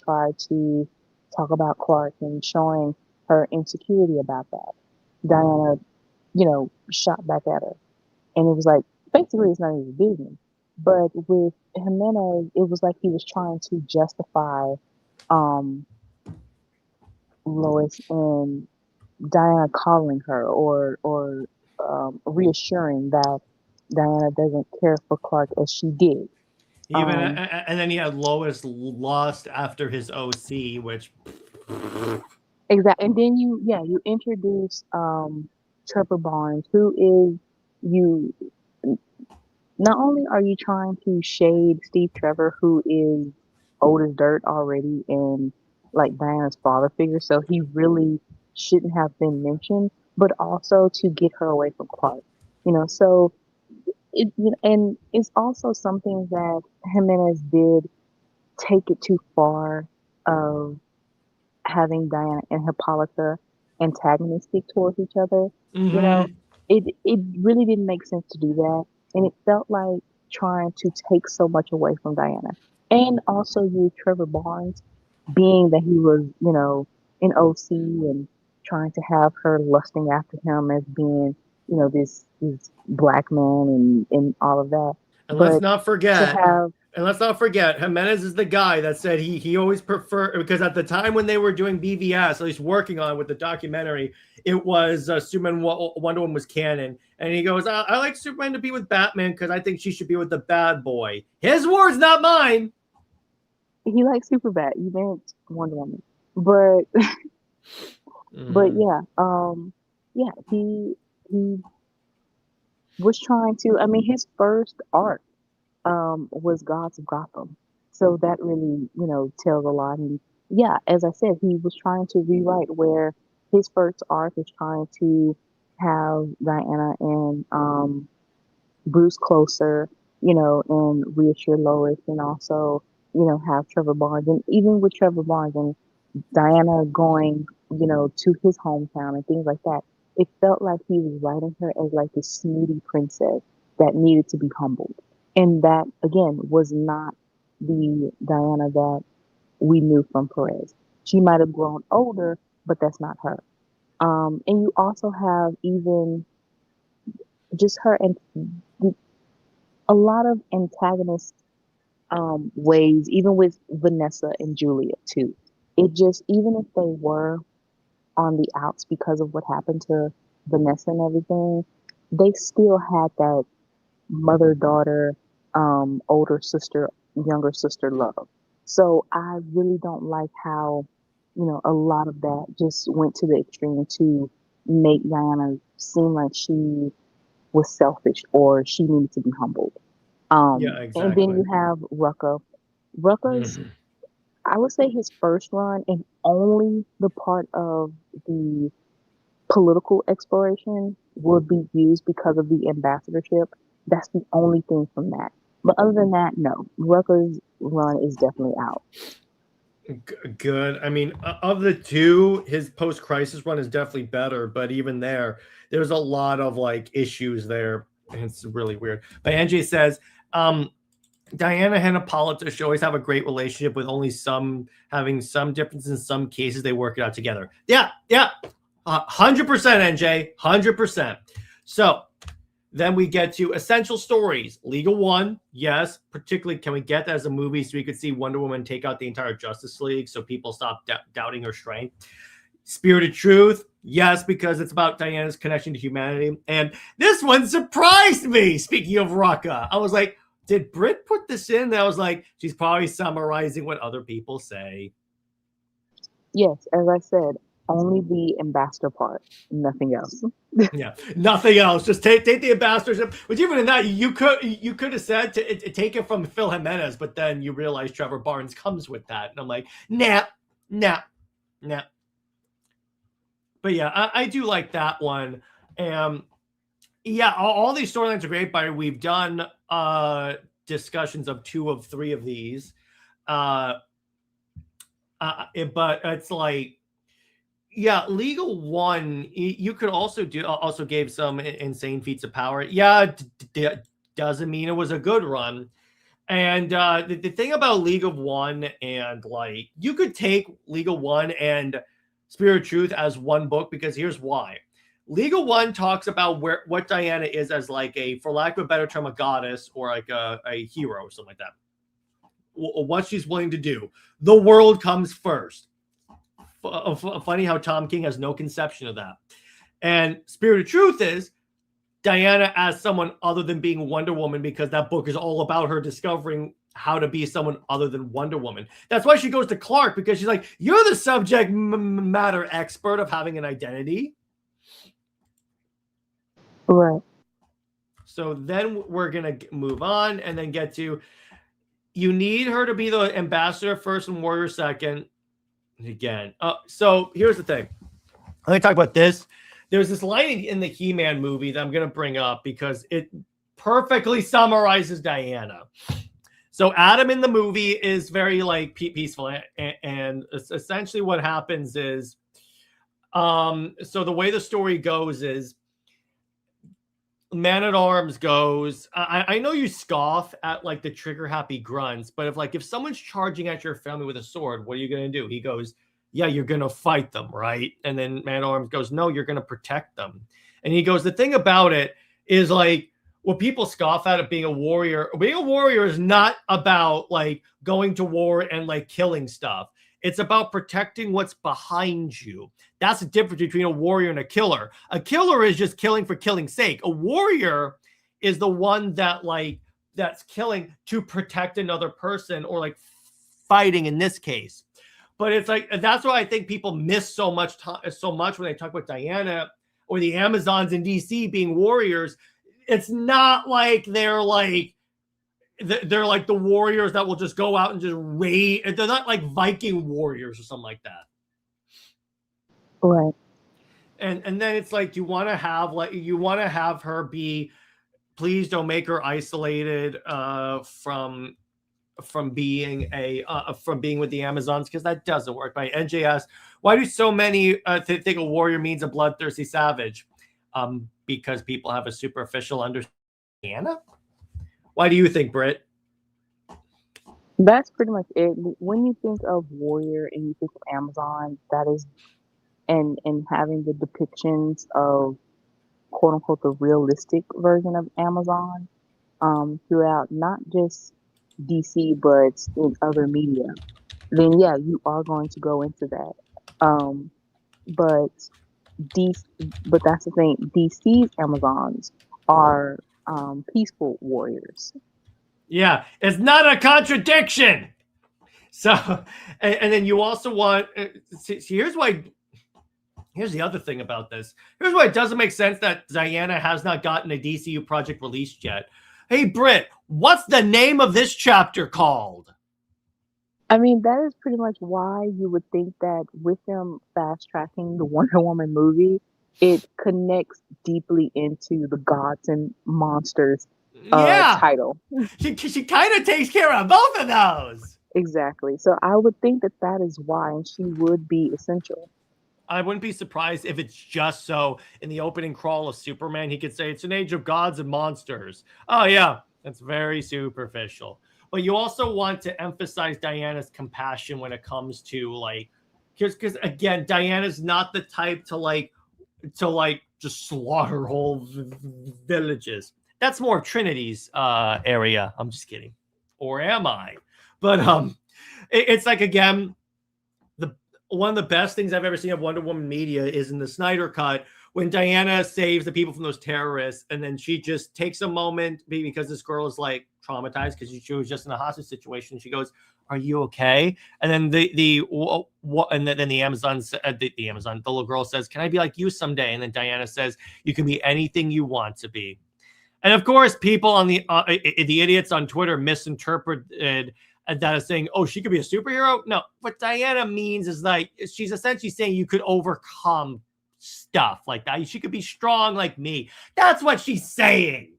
S6: tried to talk about Clark and showing her insecurity about that, Diana, shot back at her. and it was like basically it's not his business. But with Jimenez, it was like he was trying to justify um Lois and Diana calling her or reassuring that Diana doesn't care for Clark as she did.
S5: Even and then he had Lois lost after his OC, which
S6: Exactly. And then you introduce Trevor Barnes, who is you not only are you trying to shade Steve Trevor, who is old as dirt already and like Diana's father figure, so he really shouldn't have been mentioned, but also to get her away from Clark. So and it's also something that Jimenez did take it too far of having Diana and Hippolyta antagonistic towards each other. You know,
S5: Mhm.
S6: it really didn't make sense to do that, and it felt like trying to take so much away from Diana, and also use Trevor Barnes, being that he was in OC and trying to have her lusting after him as being this black man and all of that,
S5: And let's
S6: but
S5: not
S6: to
S5: forget,
S6: have
S5: Jimenez is the guy that said he always preferred, because at the time when they were doing BVS, at least working on with the documentary, it was Superman Wonder Woman was canon, and he goes, I like Superman to be with Batman because I think she should be with the bad boy. His words, not mine.
S6: he likes Superbad, you meant Wonder Woman, but but
S5: Mhm.
S6: yeah, he was trying to. I mean, his first arc was Gods of Gotham, so that really tells a lot. And yeah, as I said, he was trying to rewrite where his first arc is trying to have Diana and Bruce closer, and reassure Lois, and also have Trevor Barnes, and even with Trevor Barnes and Diana going, to his hometown and things like that, it felt like he was writing her as like this snooty princess that needed to be humbled. And that, again, was not the Diana that we knew from Perez. She might have grown older, but that's not her. And you also have even just her and a lot of antagonist ways, even with Vanessa and Julia too. It just, even if they were on the outs because of what happened to Vanessa and everything, they still had that mother daughter, older sister, younger sister love. So I really don't like how, a lot of that just went to the extreme to make Diana seem like she was selfish or she needed to be humbled.
S5: Yeah,
S6: And then you
S5: exactly.
S6: have Rucka. Rucka's,
S5: Mhm.
S6: I would say his first run and only the part of the political exploration would be used because of the ambassadorship. That's the only thing from that. But other than that, no. Rucker's run is definitely out.
S5: Good. I mean, of the two, his post-crisis run is definitely better, but even there's a lot of like issues there. And it's really weird. But Angie says, Diana and Hippolyta should always have a great relationship with only some having some differences. In some cases, they work it out together. Yeah, 100% NJ, 100%. So then we get to essential stories. Legal One, yes. Particularly, can we get that as a movie so we could see Wonder Woman take out the entire Justice League so people stop doubting her strength? Spirited Truth, yes, because it's about Diana's connection to humanity. And this one surprised me. Speaking of Rucka, I was like, did Britt put this in? And I was like, she's probably summarizing what other people say.
S6: Yes, as I said, only the ambassador part, nothing else.
S5: Yeah, nothing else. Just take the ambassadorship. But even in that, you could have said to take it from Phil Jimenez, but then you realize Trevor Barnes comes with that, and I'm like, nah. But yeah, I do like that one. Yeah, all these storylines are great. But we've done discussions of 2 of 3 of these. But it's like, yeah, Legal One. You could also gave some insane feats of power. Yeah, doesn't mean it was a good run. And the thing about League of One, and like, you could take League of One and Spirit of Truth as one book, because here's why. Legal One talks about what Diana is as like a, for lack of a better term, a goddess or like a hero or something like that. What she's willing to do. The world comes first. Funny how Tom King has no conception of that. And Spirit of Truth is Diana as someone other than being Wonder Woman, because that book is all about her discovering how to be someone other than Wonder Woman. That's why she goes to Clark, because she's like, you're the subject matter expert of having an identity.
S6: Right.
S5: So then we're going to move on and then get to, you need her to be the ambassador first and warrior second. And again, so here's the thing. Let me talk about this. There's this line in the He-Man movie that I'm going to bring up because it perfectly summarizes Diana. So Adam in the movie is very like peaceful, and essentially what happens is, so the way the story goes is, Man-at-Arms goes, I know you scoff at like the trigger happy grunts, but if someone's charging at your family with a sword, what are you going to do? He goes, yeah, you're going to fight them, right? And then Man-at-Arms goes, no, you're going to protect them. And he goes, the thing about it is like, what people scoff at being a warrior is not about like going to war and like killing stuff. It's about protecting what's behind you. That's the difference between a warrior and a killer. A killer is just killing for killing's sake. A warrior is the one that's killing to protect another person, or like fighting in this case. But it's like, that's why I think people miss so much when they talk about Diana or the Amazons in DC being warriors. It's not like they're like the warriors that will just go out and just raid. They're not like Viking warriors or something like that.
S6: Right.
S5: And then it's like, you want to have her be, please don't make her isolated from being with the Amazons, because that doesn't work. By NJS, why do so many think a warrior means a bloodthirsty savage? Because people have a superficial understanding. Why do you think, Britt?
S6: That's pretty much it. When you think of warrior and you think of Amazon, that is, and having the depictions of quote unquote the realistic version of Amazon throughout not just DC but in other media, then yeah, you are going to go into that. But but that's the thing. DC's Amazons are peaceful warriors.
S5: Yeah, it's not a contradiction. So, and then you also want. See, here's the other thing about this. Here's why it doesn't make sense that Diana has not gotten a DCU project released yet. Hey, Britt, what's the name of this chapter called?
S6: I mean, that is pretty much why you would think that with them fast tracking the Wonder Woman movie, it connects deeply into the Gods and Monsters title.
S5: She kind of takes care of both of those.
S6: Exactly. So I would think that is why, and she would be essential.
S5: I wouldn't be surprised if it's just so in the opening crawl of Superman, he could say it's an age of gods and monsters. Oh, yeah, that's very superficial. But you also want to emphasize Diana's compassion when it comes to like, because again, Diana's not the type to just slaughter whole villages. That's more Trinity's area. I'm just kidding. Or am I? But it's like, again, one of the best things I've ever seen of Wonder Woman media is in the Snyder Cut, when Diana saves the people from those terrorists, and then she just takes a moment because this girl is like traumatized because she was just in a hostage situation. She goes, "Are you okay?" And then the little girl says, "Can I be like you someday?" And then Diana says, "You can be anything you want to be." And of course, people on the idiots on Twitter misinterpreted that as saying, "Oh, she could be a superhero." No, what Diana means is like, she's essentially saying you could overcome stuff like that. She could be strong like me. That's what she's saying.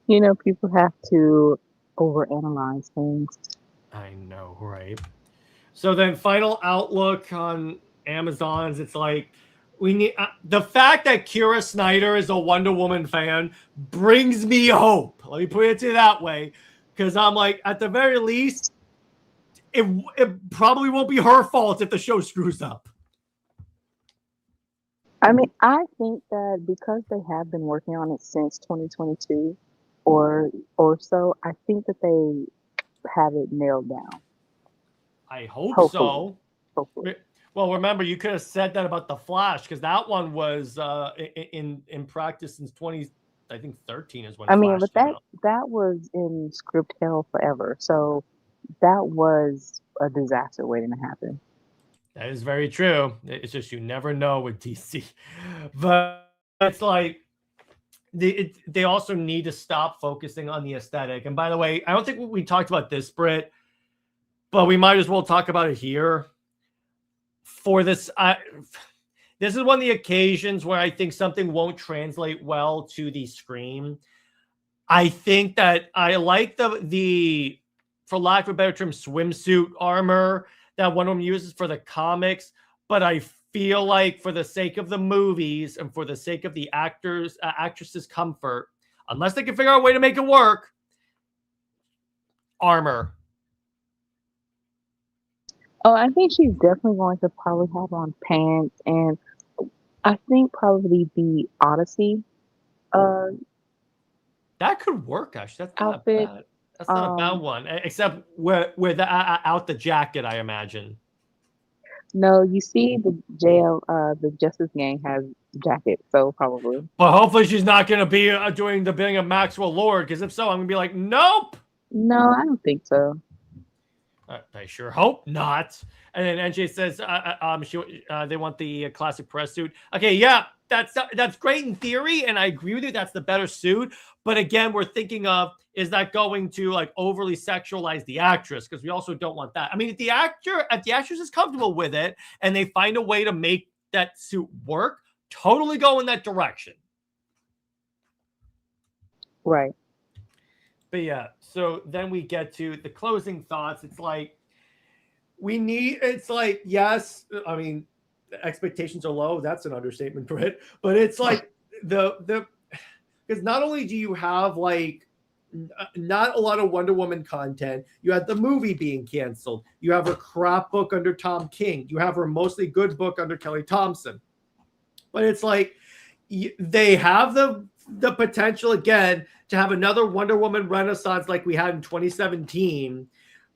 S6: You know, people have to overanalyze things.
S5: I know, right? So then, final outlook on Amazons. It's like, we need the fact that Kira Snyder is a Wonder Woman fan brings me hope. Let me put it to you that way. Because I'm like, at the very least, it probably won't be her fault if the show screws up.
S6: I mean, I think that because they have been working on it since 2022 or so, I think that they have it nailed down.
S5: I hope
S6: Hopefully.
S5: so.
S6: Hopefully.
S5: Well, remember, you could have said that about the Flash because that one was in practice since 20, I think 13 is when
S6: I mean,
S5: Flash
S6: but
S5: came
S6: that
S5: out.
S6: that was in script hell forever. So that was a disaster waiting to happen.
S5: That is very true. It's just you never know with DC, but it's like they also need to stop focusing on the aesthetic. And by the way, I don't think we talked about this, Britt, but we might as well talk about it here. For this, this is one of the occasions where I think something won't translate well to the screen. I think that I like the for lack of a better term, swimsuit armor that Wonder Woman uses for the comics, but I feel like for the sake of the movies and for the sake of the actresses' comfort, unless they can figure out a way to make it work, armor.
S6: Oh, I think she's definitely going to probably have on pants, and I think probably the Odyssey uh
S5: That could work, actually. That's not
S6: outfit.
S5: bad. That's not a bad one, except with out the jacket, I imagine.
S6: No, you see the Justice Gang has jackets, so probably.
S5: But hopefully she's not going to be doing the bidding of Maxwell Lord, because if so, I'm going to be like, nope.
S6: No, I don't think so.
S5: I sure hope not. And then NJ says they want the classic press suit. Okay, yeah, that's great in theory, and I agree with you. That's the better suit. But again, we're thinking of, is that going to like overly sexualize the actress? Because we also don't want that. I mean, if the actress is comfortable with it and they find a way to make that suit work, totally go in that direction.
S6: Right.
S5: But yeah, so then we get to the closing thoughts. It's like yes, I mean, the expectations are low. That's an understatement, Britt. But it's like because not only do you have like not a lot of Wonder Woman content, you had the movie being canceled. You have a crap book under Tom King. You have her mostly good book under Kelly Thompson. But it's like they have the potential again to have another Wonder Woman renaissance like we had in 2017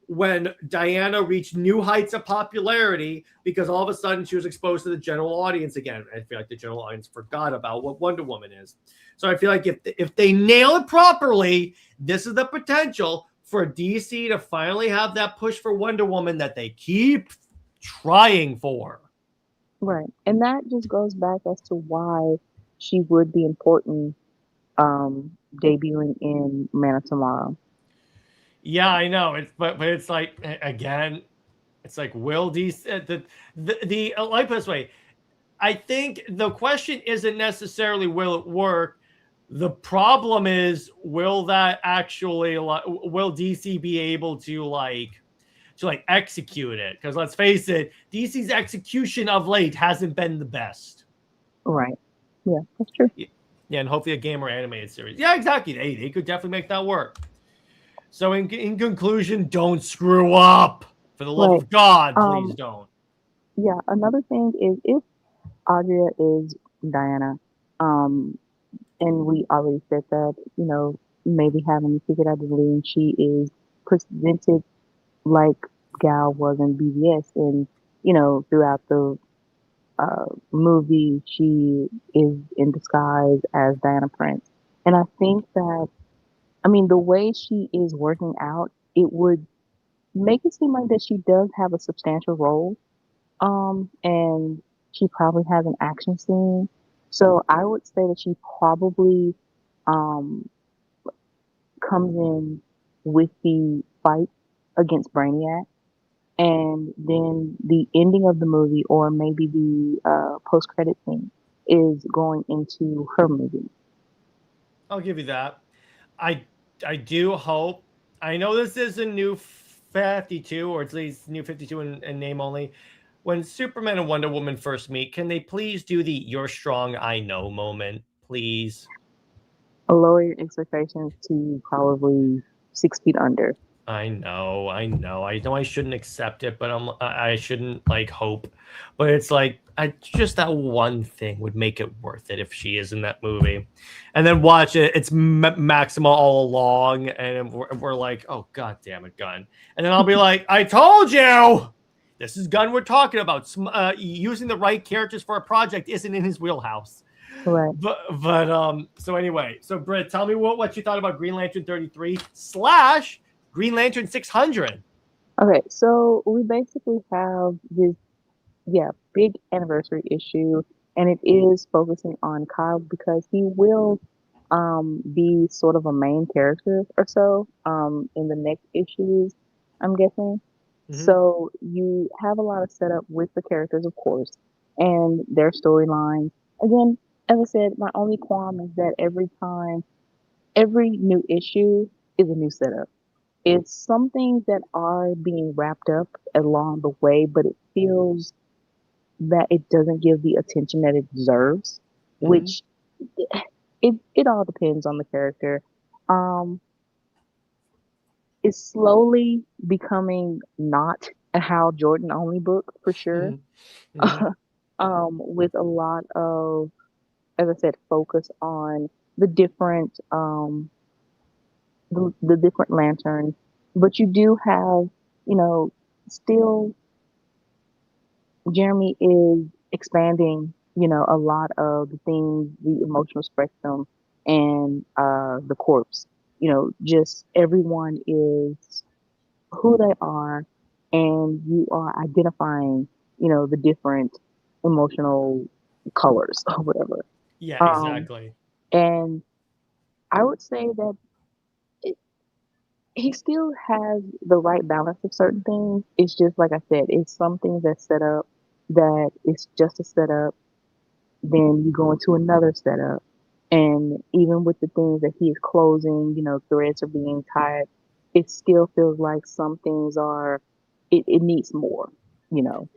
S5: when Diana reached new heights of popularity because all of a sudden she was exposed to the general audience again. I feel like the general audience forgot about what Wonder Woman is. So I feel like if they nail it properly, this is the potential for DC to finally have that push for Wonder Woman that they keep trying for.
S6: Right. And that just goes back as to why she would be important debuting in Man of Tomorrow.
S5: Yeah, I know. But it's like again, it's like will DC the like this way. I think the question isn't necessarily will it work. The problem is will that actually will DC be able to execute it? Because let's face it, DC's execution of late hasn't been the best.
S6: Right. Yeah, that's true.
S5: Yeah, and hopefully a game or animated series. Yeah, exactly. They could definitely make that work. So in conclusion, don't screw up. For the love of God, please don't.
S6: Yeah, another thing is if Audrey is Diana, and we already said that, maybe having figured out the lead, she is presented like Gal was in BVS, and throughout the movie, she is in disguise as Diana Prince, and I think that, I mean, the way she is working out, it would make it seem like that she does have a substantial role, and she probably has an action scene. So I would say that she probably um, comes in with the fight against Brainiac, and then the ending of the movie, or maybe the post-credit scene, is going into her movie.
S5: I'll give you that. I do hope. I know this is a new 52, or at least new 52 in name only. When Superman and Wonder Woman first meet, can they please do the "You're strong, I know" moment, please?
S6: Lower your expectations to probably 6 feet under.
S5: I know. I know I shouldn't accept it, but I shouldn't like hope. But it's like just that one thing would make it worth it if she is in that movie. And then watch it. It's Maxima all along, and we're like, oh god damn it, Gunn. And then I'll be like, I told you. This is Gunn we're talking about. Using the right characters for a project isn't in his wheelhouse.
S6: Right.
S5: But so anyway, so Britt, tell me what you thought about Green Lantern 33 / Green Lantern 600.
S6: Okay, so we basically have this, big anniversary issue, and it is focusing on Kyle because he will be sort of a main character or so in the next issues, I'm guessing. So you have a lot of setup with the characters, of course, and their storyline. Again, as I said, my only qualm is that every new issue is a new setup. It's some things that are being wrapped up along the way, but it feels that it doesn't give the attention that it deserves, which it all depends on the character. Um, it's slowly becoming not a Hal Jordan only book for sure. With a lot of, as I said, focus on the different the different lanterns, but you do have, still Jeremy is expanding, a lot of the things, the emotional spectrum and the corpse. Just everyone is who they are, and you are identifying, the different emotional colors or whatever.
S5: Yeah,
S6: Um,
S5: exactly.
S6: and I would say that he still has the right balance of certain things. It's just like I said, it's some things that's set up that it's just a setup. Then you go into another setup, and even with the things that he is closing, threads are being tied. It still feels like some things are. It needs more, you know.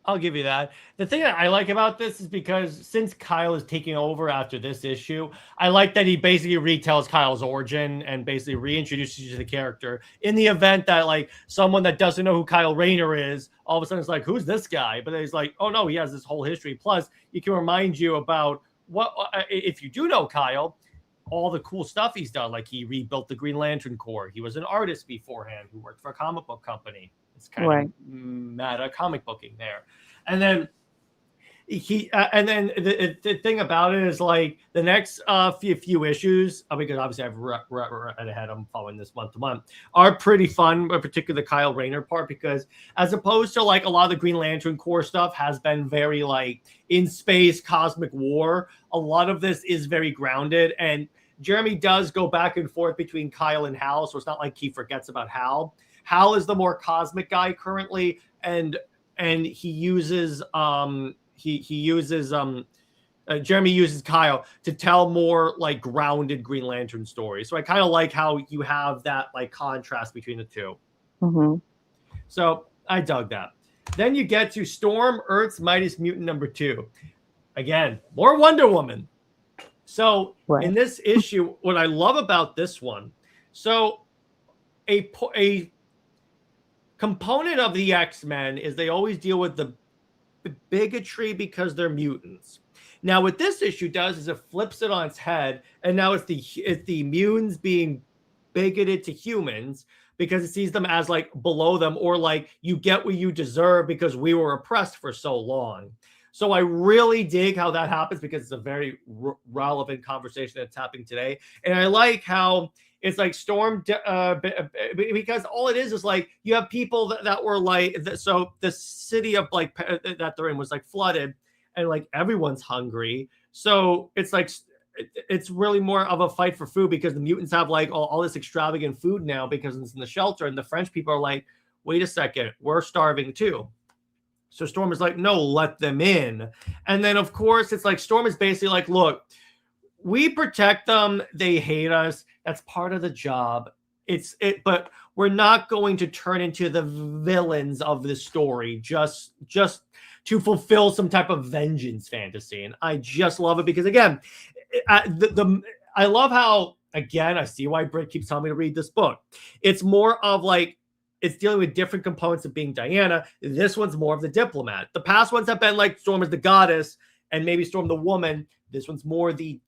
S5: I'll give you that. The thing that I like about this is because since Kyle is taking over after this issue, I like that he basically retells Kyle's origin and basically reintroduces you to the character in the event that like someone that doesn't know who Kyle Rayner is, all of a sudden it's like, who's this guy? But he's like, oh no, he has this whole history. Plus, he can remind you about what, if you do know Kyle, all the cool stuff he's done. Like he rebuilt the Green Lantern Corps. He was an artist beforehand who worked for a comic book company. It's kind of meta comic booking there. And then the thing about it is like the next few issues, because obviously I've read ahead, I'm following this month to month, are pretty fun, particularly the Kyle Rayner part, because as opposed to like a lot of the Green Lantern Corps stuff has been very like in space, cosmic war, a lot of this is very grounded, and Jeremy does go back and forth between Kyle and Hal, so it's not like he forgets about Hal. Hal is the more cosmic guy currently, and he uses Jeremy uses Kyle to tell more like grounded Green Lantern stories. So I kind of like how you have that like contrast between the two.
S6: Mm-hmm.
S5: So I dug that. Then you get to Storm, Earth's Mightiest Mutant #2. Again, more Wonder Woman. So in this issue, what I love about this one, so a component of the X-Men is they always deal with the bigotry because they're mutants. Now, what this issue does is it flips it on its head, and now it's the mutants being bigoted to humans because it sees them as like below them, or like you get what you deserve because we were oppressed for so long. So I really dig how that happens because it's a very relevant conversation that's happening today, and I like how it's like Storm, because all it is like you have people that were like, so the city of like that they're in was like flooded, and like everyone's hungry. So it's like it's really more of a fight for food because the mutants have like all this extravagant food now because it's in the shelter, and the French people are like, wait a second, we're starving too. So Storm is like, no, let them in. And then of course it's like Storm is basically like, look, we protect them, they hate us. That's part of the job. But we're not going to turn into the villains of the story just to fulfill some type of vengeance fantasy. And I just love it because again, I love how again, I see why Britt keeps telling me to read this book. It's more of like, it's dealing with different components of being Diana. This one's more of the diplomat. The past ones have been like Storm is the goddess and maybe Storm the woman. This one's more the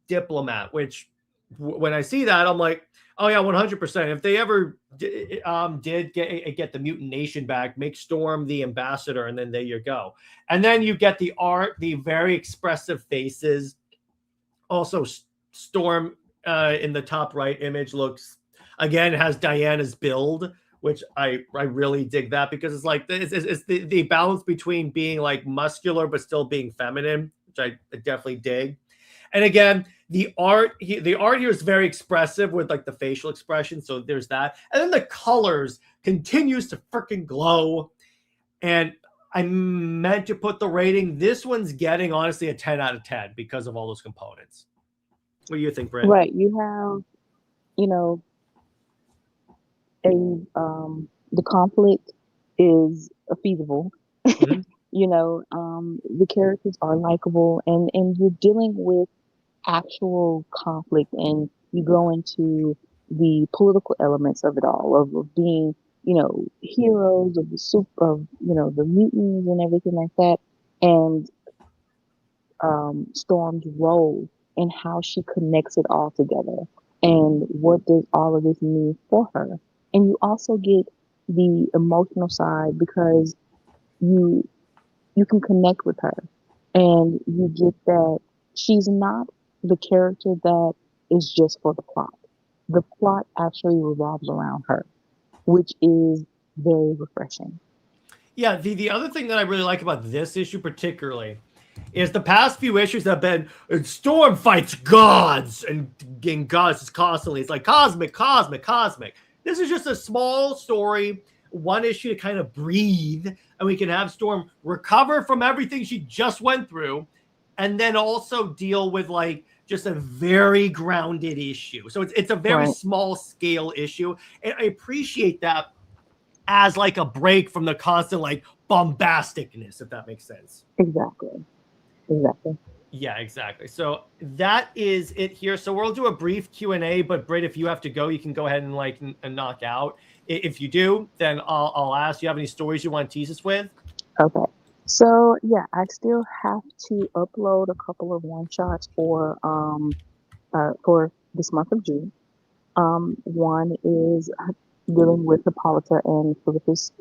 S5: diplomat, which when I see that, I'm like, oh yeah, 100%. If they ever did get the mutant nation back, make Storm the ambassador, and then there you go. And then you get the art, the very expressive faces. Also, Storm in the top right image looks, again, has Diana's build, which I really dig that, because it's like it's the balance between being like muscular but still being feminine, which I definitely dig. And again, the art here is very expressive with like the facial expression, so there's that. And then the colors continues to freaking glow. And I meant to put the rating. This one's getting honestly a 10 out of 10 because of all those components. What do you think, Britt?
S6: Right. You have, you know, the conflict is feasible.
S5: Mhm.
S6: You know, the characters are likable, and you're dealing with actual conflict, and you go into the political elements of it all, of being, you know, heroes of the mutants and everything like that, and Storm's role and how she connects it all together, and what does all of this mean for her. And you also get the emotional side, because you can connect with her, and you get that she's not the character that is just for the plot. The plot actually revolves around her, which is very refreshing.
S5: Yeah, the other thing that I really like about this issue particularly is the past few issues have been Storm fights gods and gods is constantly. It's like cosmic. This is just a small story, one issue to kind of breathe, and we can have Storm recover from everything she just went through, and then also deal with like just a very grounded issue. So it's a very small scale issue, and I appreciate that as like a break from the constant like bombasticness, if that makes sense.
S6: Exactly.
S5: Yeah, exactly. So that is it here. So we'll do a brief Q&A, but Britt, if you have to go, you can go ahead and like and knock out. If you do, then I'll ask. Do you have any stories you want to tease us with?
S6: Okay. So yeah, I still have to upload a couple of one shots for this month of June. One is dealing with Hippolyta and Philippus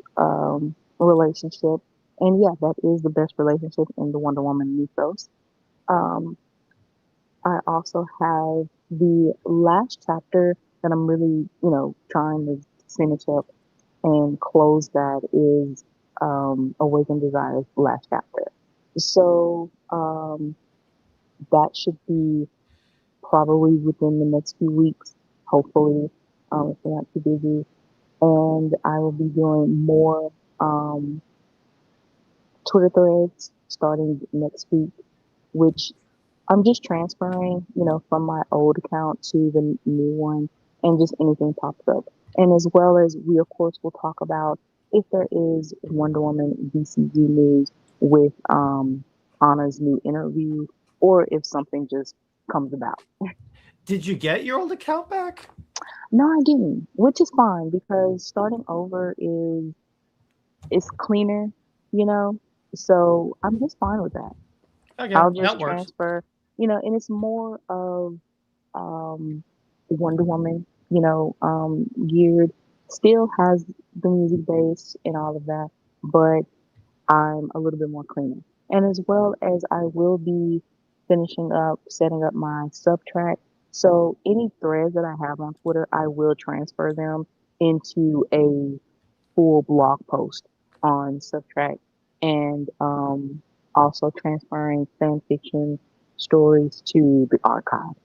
S6: relationship, and yeah, that is the best relationship in the Wonder Woman mythos. I also have the last chapter that I'm really, trying to finish up and close. That is Awaken Desire's last chapter. So that should be probably within the next few weeks, hopefully, if we're not too busy. And I will be doing more Twitter threads starting next week, which I'm just transferring, from my old account to the new one, and just anything pops up. And as well as we, of course, will talk about if there is Wonder Woman DCU news with Anna's new interview, or if something just comes about.
S5: Did you get your old account back?
S6: No, I didn't, which is fine, because starting over is cleaner, so I'm just fine with that.
S5: Okay,
S6: I'll just
S5: that works.
S6: transfer, and it's more of Wonder Woman, geared, still has the music base and all of that, but I'm a little bit more cleaner. And as well as I will be finishing up, setting up my Subtract. So any threads that I have on Twitter, I will transfer them into a full blog post on Subtract, and also transferring fan fiction stories to the archive.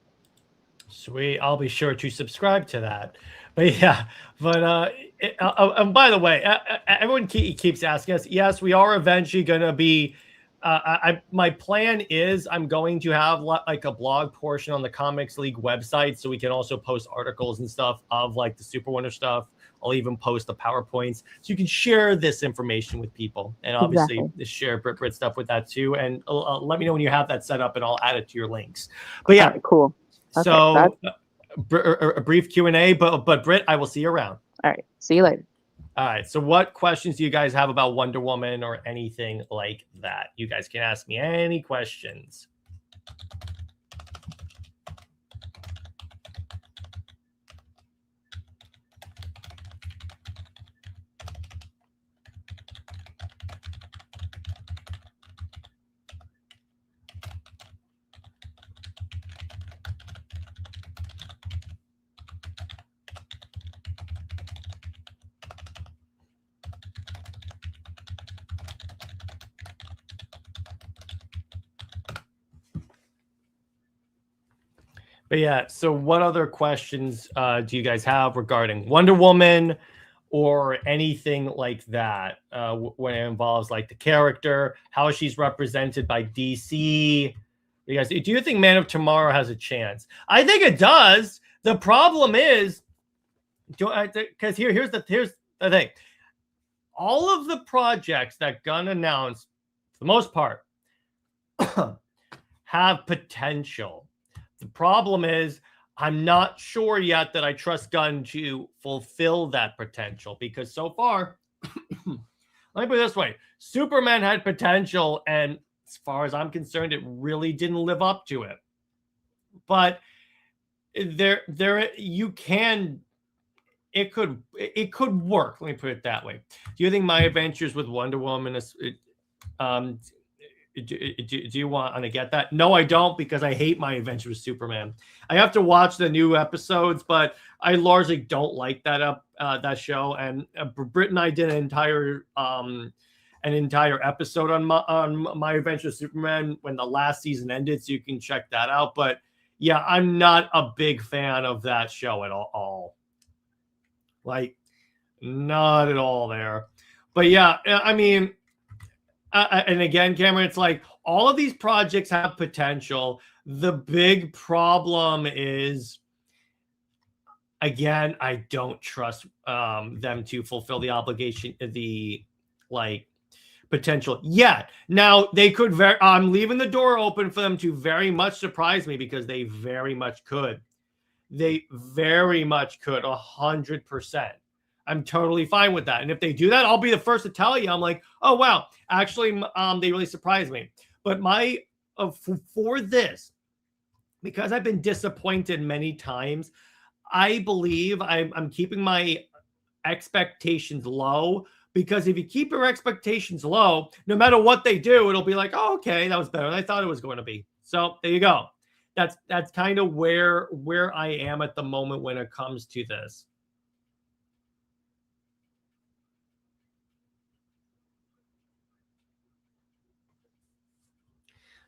S5: Sweet. I'll be sure to subscribe to that. But yeah, and by the way, everyone keeps asking us. Yes, we are eventually going to be. My plan is I'm going to have like a blog portion on the Comics League website, so we can also post articles and stuff of like the SuperWonder stuff. I'll even post the PowerPoints, so you can share this information with people, and obviously share Britt stuff with that too. And let me know when you have that set up, and I'll add it to your links. But yeah,
S6: right, cool. Okay,
S5: so a brief Q&A, but Britt, I will see you around.
S6: All right. See you later.
S5: All right. So what questions do you guys have about Wonder Woman or anything like that? You guys can ask me any questions. But yeah, so what other questions do you guys have regarding Wonder Woman or anything like that when it involves like the character, how she's represented by DC? You guys, do you think Man of Tomorrow has a chance? I think it does. The problem is, because here's the thing. All of the projects that Gunn announced, for the most part, have potential. The problem is I'm not sure yet that I trust Gunn to fulfill that potential because so far, let me put it this way. Superman had potential, and as far as I'm concerned, it really didn't live up to it. But it could work. Let me put it that way. Do you think My Adventures with Wonder Woman is do you want to get that? No, I don't, because I hate My Adventures with Superman. I have to watch the new episodes, but I largely don't like that show. And Britt and I did an entire episode on My Adventures with Superman when the last season ended, so you can check that out. But yeah, I'm not a big fan of that show at all. Like, not at all there. But yeah, I mean, and again, Cameron, it's like all of these projects have potential. The big problem is, again, I don't trust them to fulfill the obligation, the potential yet. Now they could I'm leaving the door open for them to very much surprise me because they very much could. They very much could, 100%. I'm totally fine with that. And if they do that, I'll be the first to tell you. I'm like, oh, wow, actually, they really surprised me. But for this, because I've been disappointed many times, I believe I'm keeping my expectations low, because if you keep your expectations low, no matter what they do, it'll be like, oh, okay, that was better than I thought it was going to be. So there you go. That's kind of where I am at the moment when it comes to this.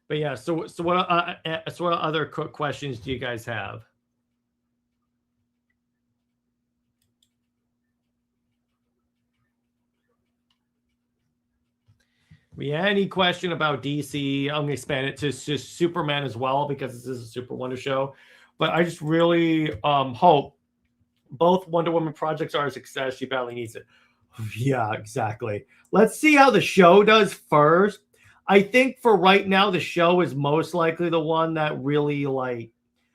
S5: But yeah, so what other questions do you guys have? Yeah, any question about DC? I'm gonna expand it to Superman as well, because this is a Super Wonder show. But I just really hope both Wonder Woman projects are a success. She badly needs it. Yeah, exactly. Let's see how the show does first. I think for right now, the show is most likely the one that really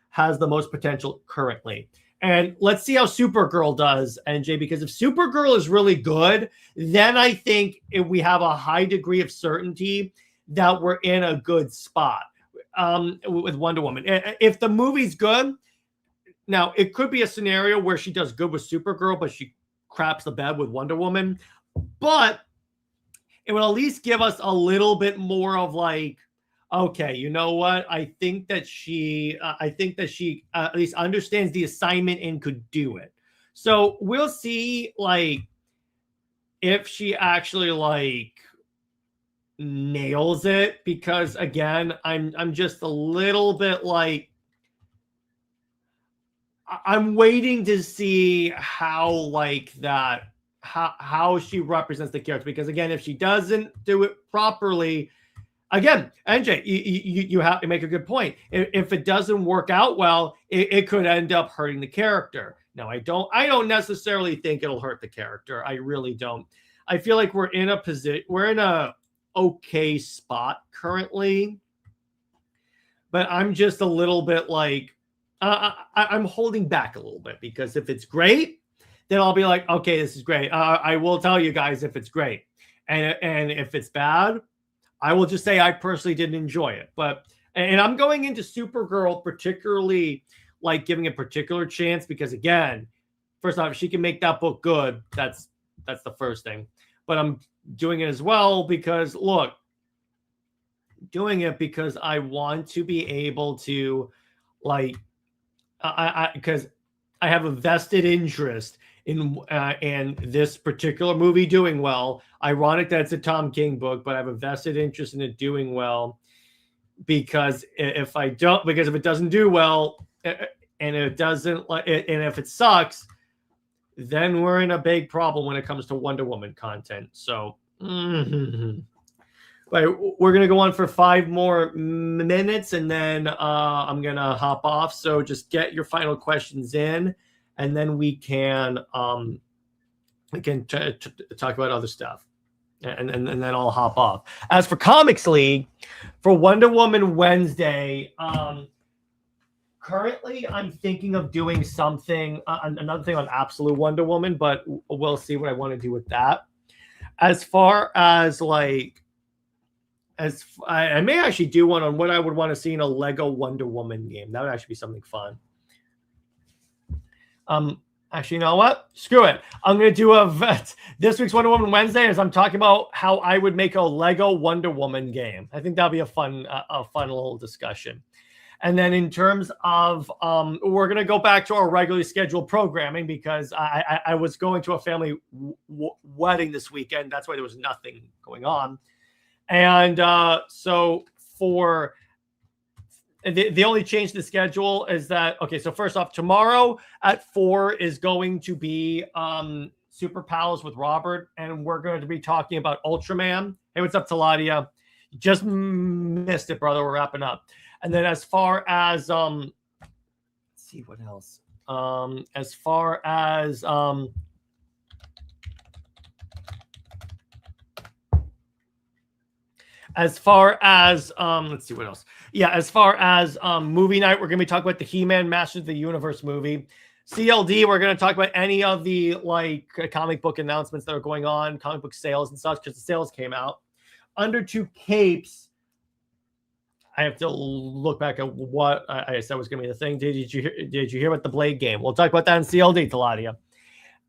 S5: has the most potential currently. And let's see how Supergirl does, NJ, because if Supergirl is really good, then I think we have a high degree of certainty that we're in a good spot with Wonder Woman. If the movie's good, now it could be a scenario where she does good with Supergirl, but she craps the bed with Wonder Woman. But it would at least give us a little bit more of okay, you know what? I think that she at least understands the assignment and could do it. So we'll see, if she actually nails it. Because again, I'm just a little bit I'm waiting to see how how she represents the character. Because again, if she doesn't do it properly, again, NJ, you have to make a good point. If it doesn't work out well, it could end up hurting the character. Now, I don't necessarily think it'll hurt the character. I really don't. I feel like we're in a okay spot currently, but I'm just a little bit I'm holding back a little bit because if it's great, then I'll be like, okay, this is great. I will tell you guys if it's great, and if it's bad, I will just say I personally didn't enjoy it. And I'm going into Supergirl particularly like giving a particular chance because again, first off, if she can make that book good, that's the first thing. But I'm doing it as well because look, doing it because I want to be able to like because I have a vested interest in this particular movie doing well. Ironic that it's a Tom King book, but I have a vested interest in it doing well because if it doesn't do well and it doesn't and if it sucks, then we're in a big problem when it comes to Wonder Woman content. So, But we're going to go on for 5 more minutes and then I'm going to hop off. So just get your final questions in and then we can talk about other stuff. And then I'll hop off. As for Comics League, for Wonder Woman Wednesday, currently I'm thinking of doing something, another thing on Absolute Wonder Woman, but we'll see what I want to do with that. As far as like, I may actually do one on what I would want to see in a Lego Wonder Woman game. That would actually be something fun. Actually, you know what? Screw it. I'm going to do this week's Wonder Woman Wednesday is I'm talking about how I would make a Lego Wonder Woman game. I think that'll be a fun little discussion. And then in terms of, we're going to go back to our regularly scheduled programming because I was going to a family wedding this weekend. That's why there was nothing going on. And so for the only change to the schedule is that, okay, so first off, tomorrow at 4 is going to be Super Pals with Robert, and we're going to be talking about Ultraman. Hey, what's up, Taladia? You just missed it, brother. We're wrapping up. And then as far as, let's see what else. As far as, let's see what else. Yeah, as far as movie night, we're going to be talking about the He-Man Masters of the Universe movie. CLD, we're going to talk about any of the like comic book announcements that are going on, comic book sales and such, because the sales came out. Under Two Capes, I have to look back at what I said was going to be the thing. Did you hear about the Blade game? We'll talk about that in CLD, Taladia.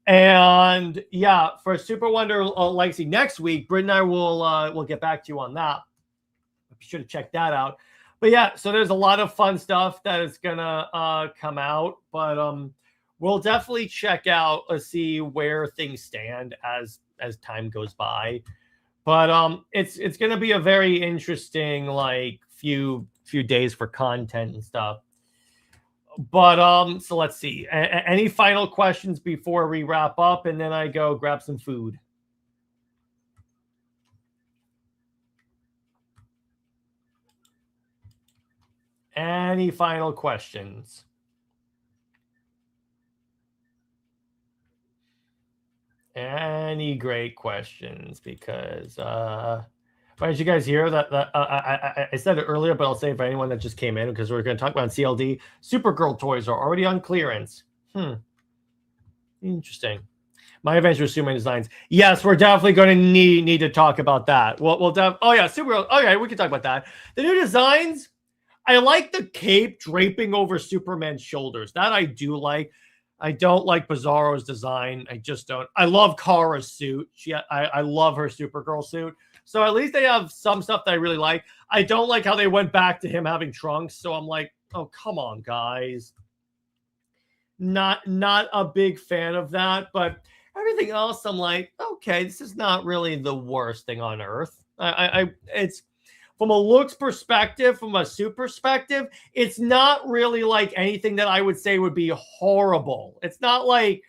S5: And yeah, for Super Wonder Legacy next week, Britt and I will get back to you on that. Be sure to check that out. But yeah, so there's a lot of fun stuff that is gonna come out. But we'll definitely check out, see where things stand as time goes by. But it's gonna be a very interesting like few days for content and stuff. But so let's see. Any final questions before we wrap up, and then I go grab some food. Any final questions? Any great questions? Because why did you guys hear that? I said it earlier, but I'll say it for anyone that just came in because we're going to talk about CLD. Supergirl toys are already on clearance. Interesting. My Adventure with Superman designs. Yes, we're definitely going to need to talk about that. Oh yeah, Supergirl. Okay, we can talk about that. The new designs. I like the cape draping over Superman's shoulders. That I do like. I don't like Bizarro's design. I just don't. I love Kara's suit. I love her Supergirl suit. So at least they have some stuff that I really like. I don't like how they went back to him having trunks. So I'm like, oh, come on, guys. Not a big fan of that. But everything else, I'm like, okay, this is not really the worst thing on earth. It's from a looks perspective, from a suit perspective, it's not really like anything that I would say would be horrible. It's not like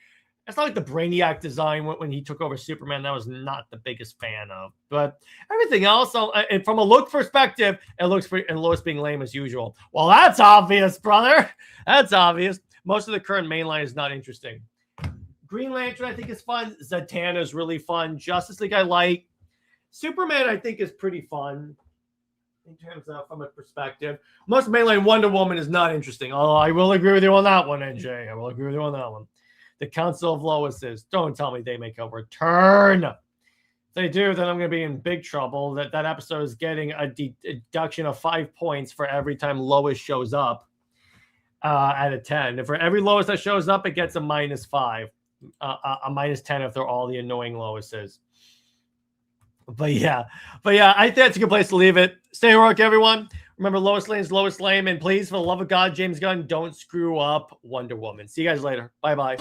S5: the Brainiac design when he took over Superman. That was not the biggest fan of. But everything else, and from a look perspective, it looks pretty, and Lois being lame as usual. Well, that's obvious, brother. That's obvious. Most of the current mainline is not interesting. Green Lantern, I think, is fun. Zatanna is really fun. Justice League, I like. Superman, I think, is pretty fun. in terms of from a perspective. Most mainline Wonder Woman is not interesting. Oh, I will agree with you on that one, NJ. I will agree with you on that one. The Council of Loises. Don't tell me they make a return. If they do, then I'm going to be in big trouble. That episode is getting a deduction of 5 points for every time Lois shows up out of 10. And for every Lois that shows up, it gets a -5. A -10 if they're all the annoying Loises. But yeah, I think that's a good place to leave it. Stay heroic, everyone. Remember, Lois Lane's Lois Lane, and please, for the love of God, James Gunn, don't screw up Wonder Woman. See you guys later. Bye-bye.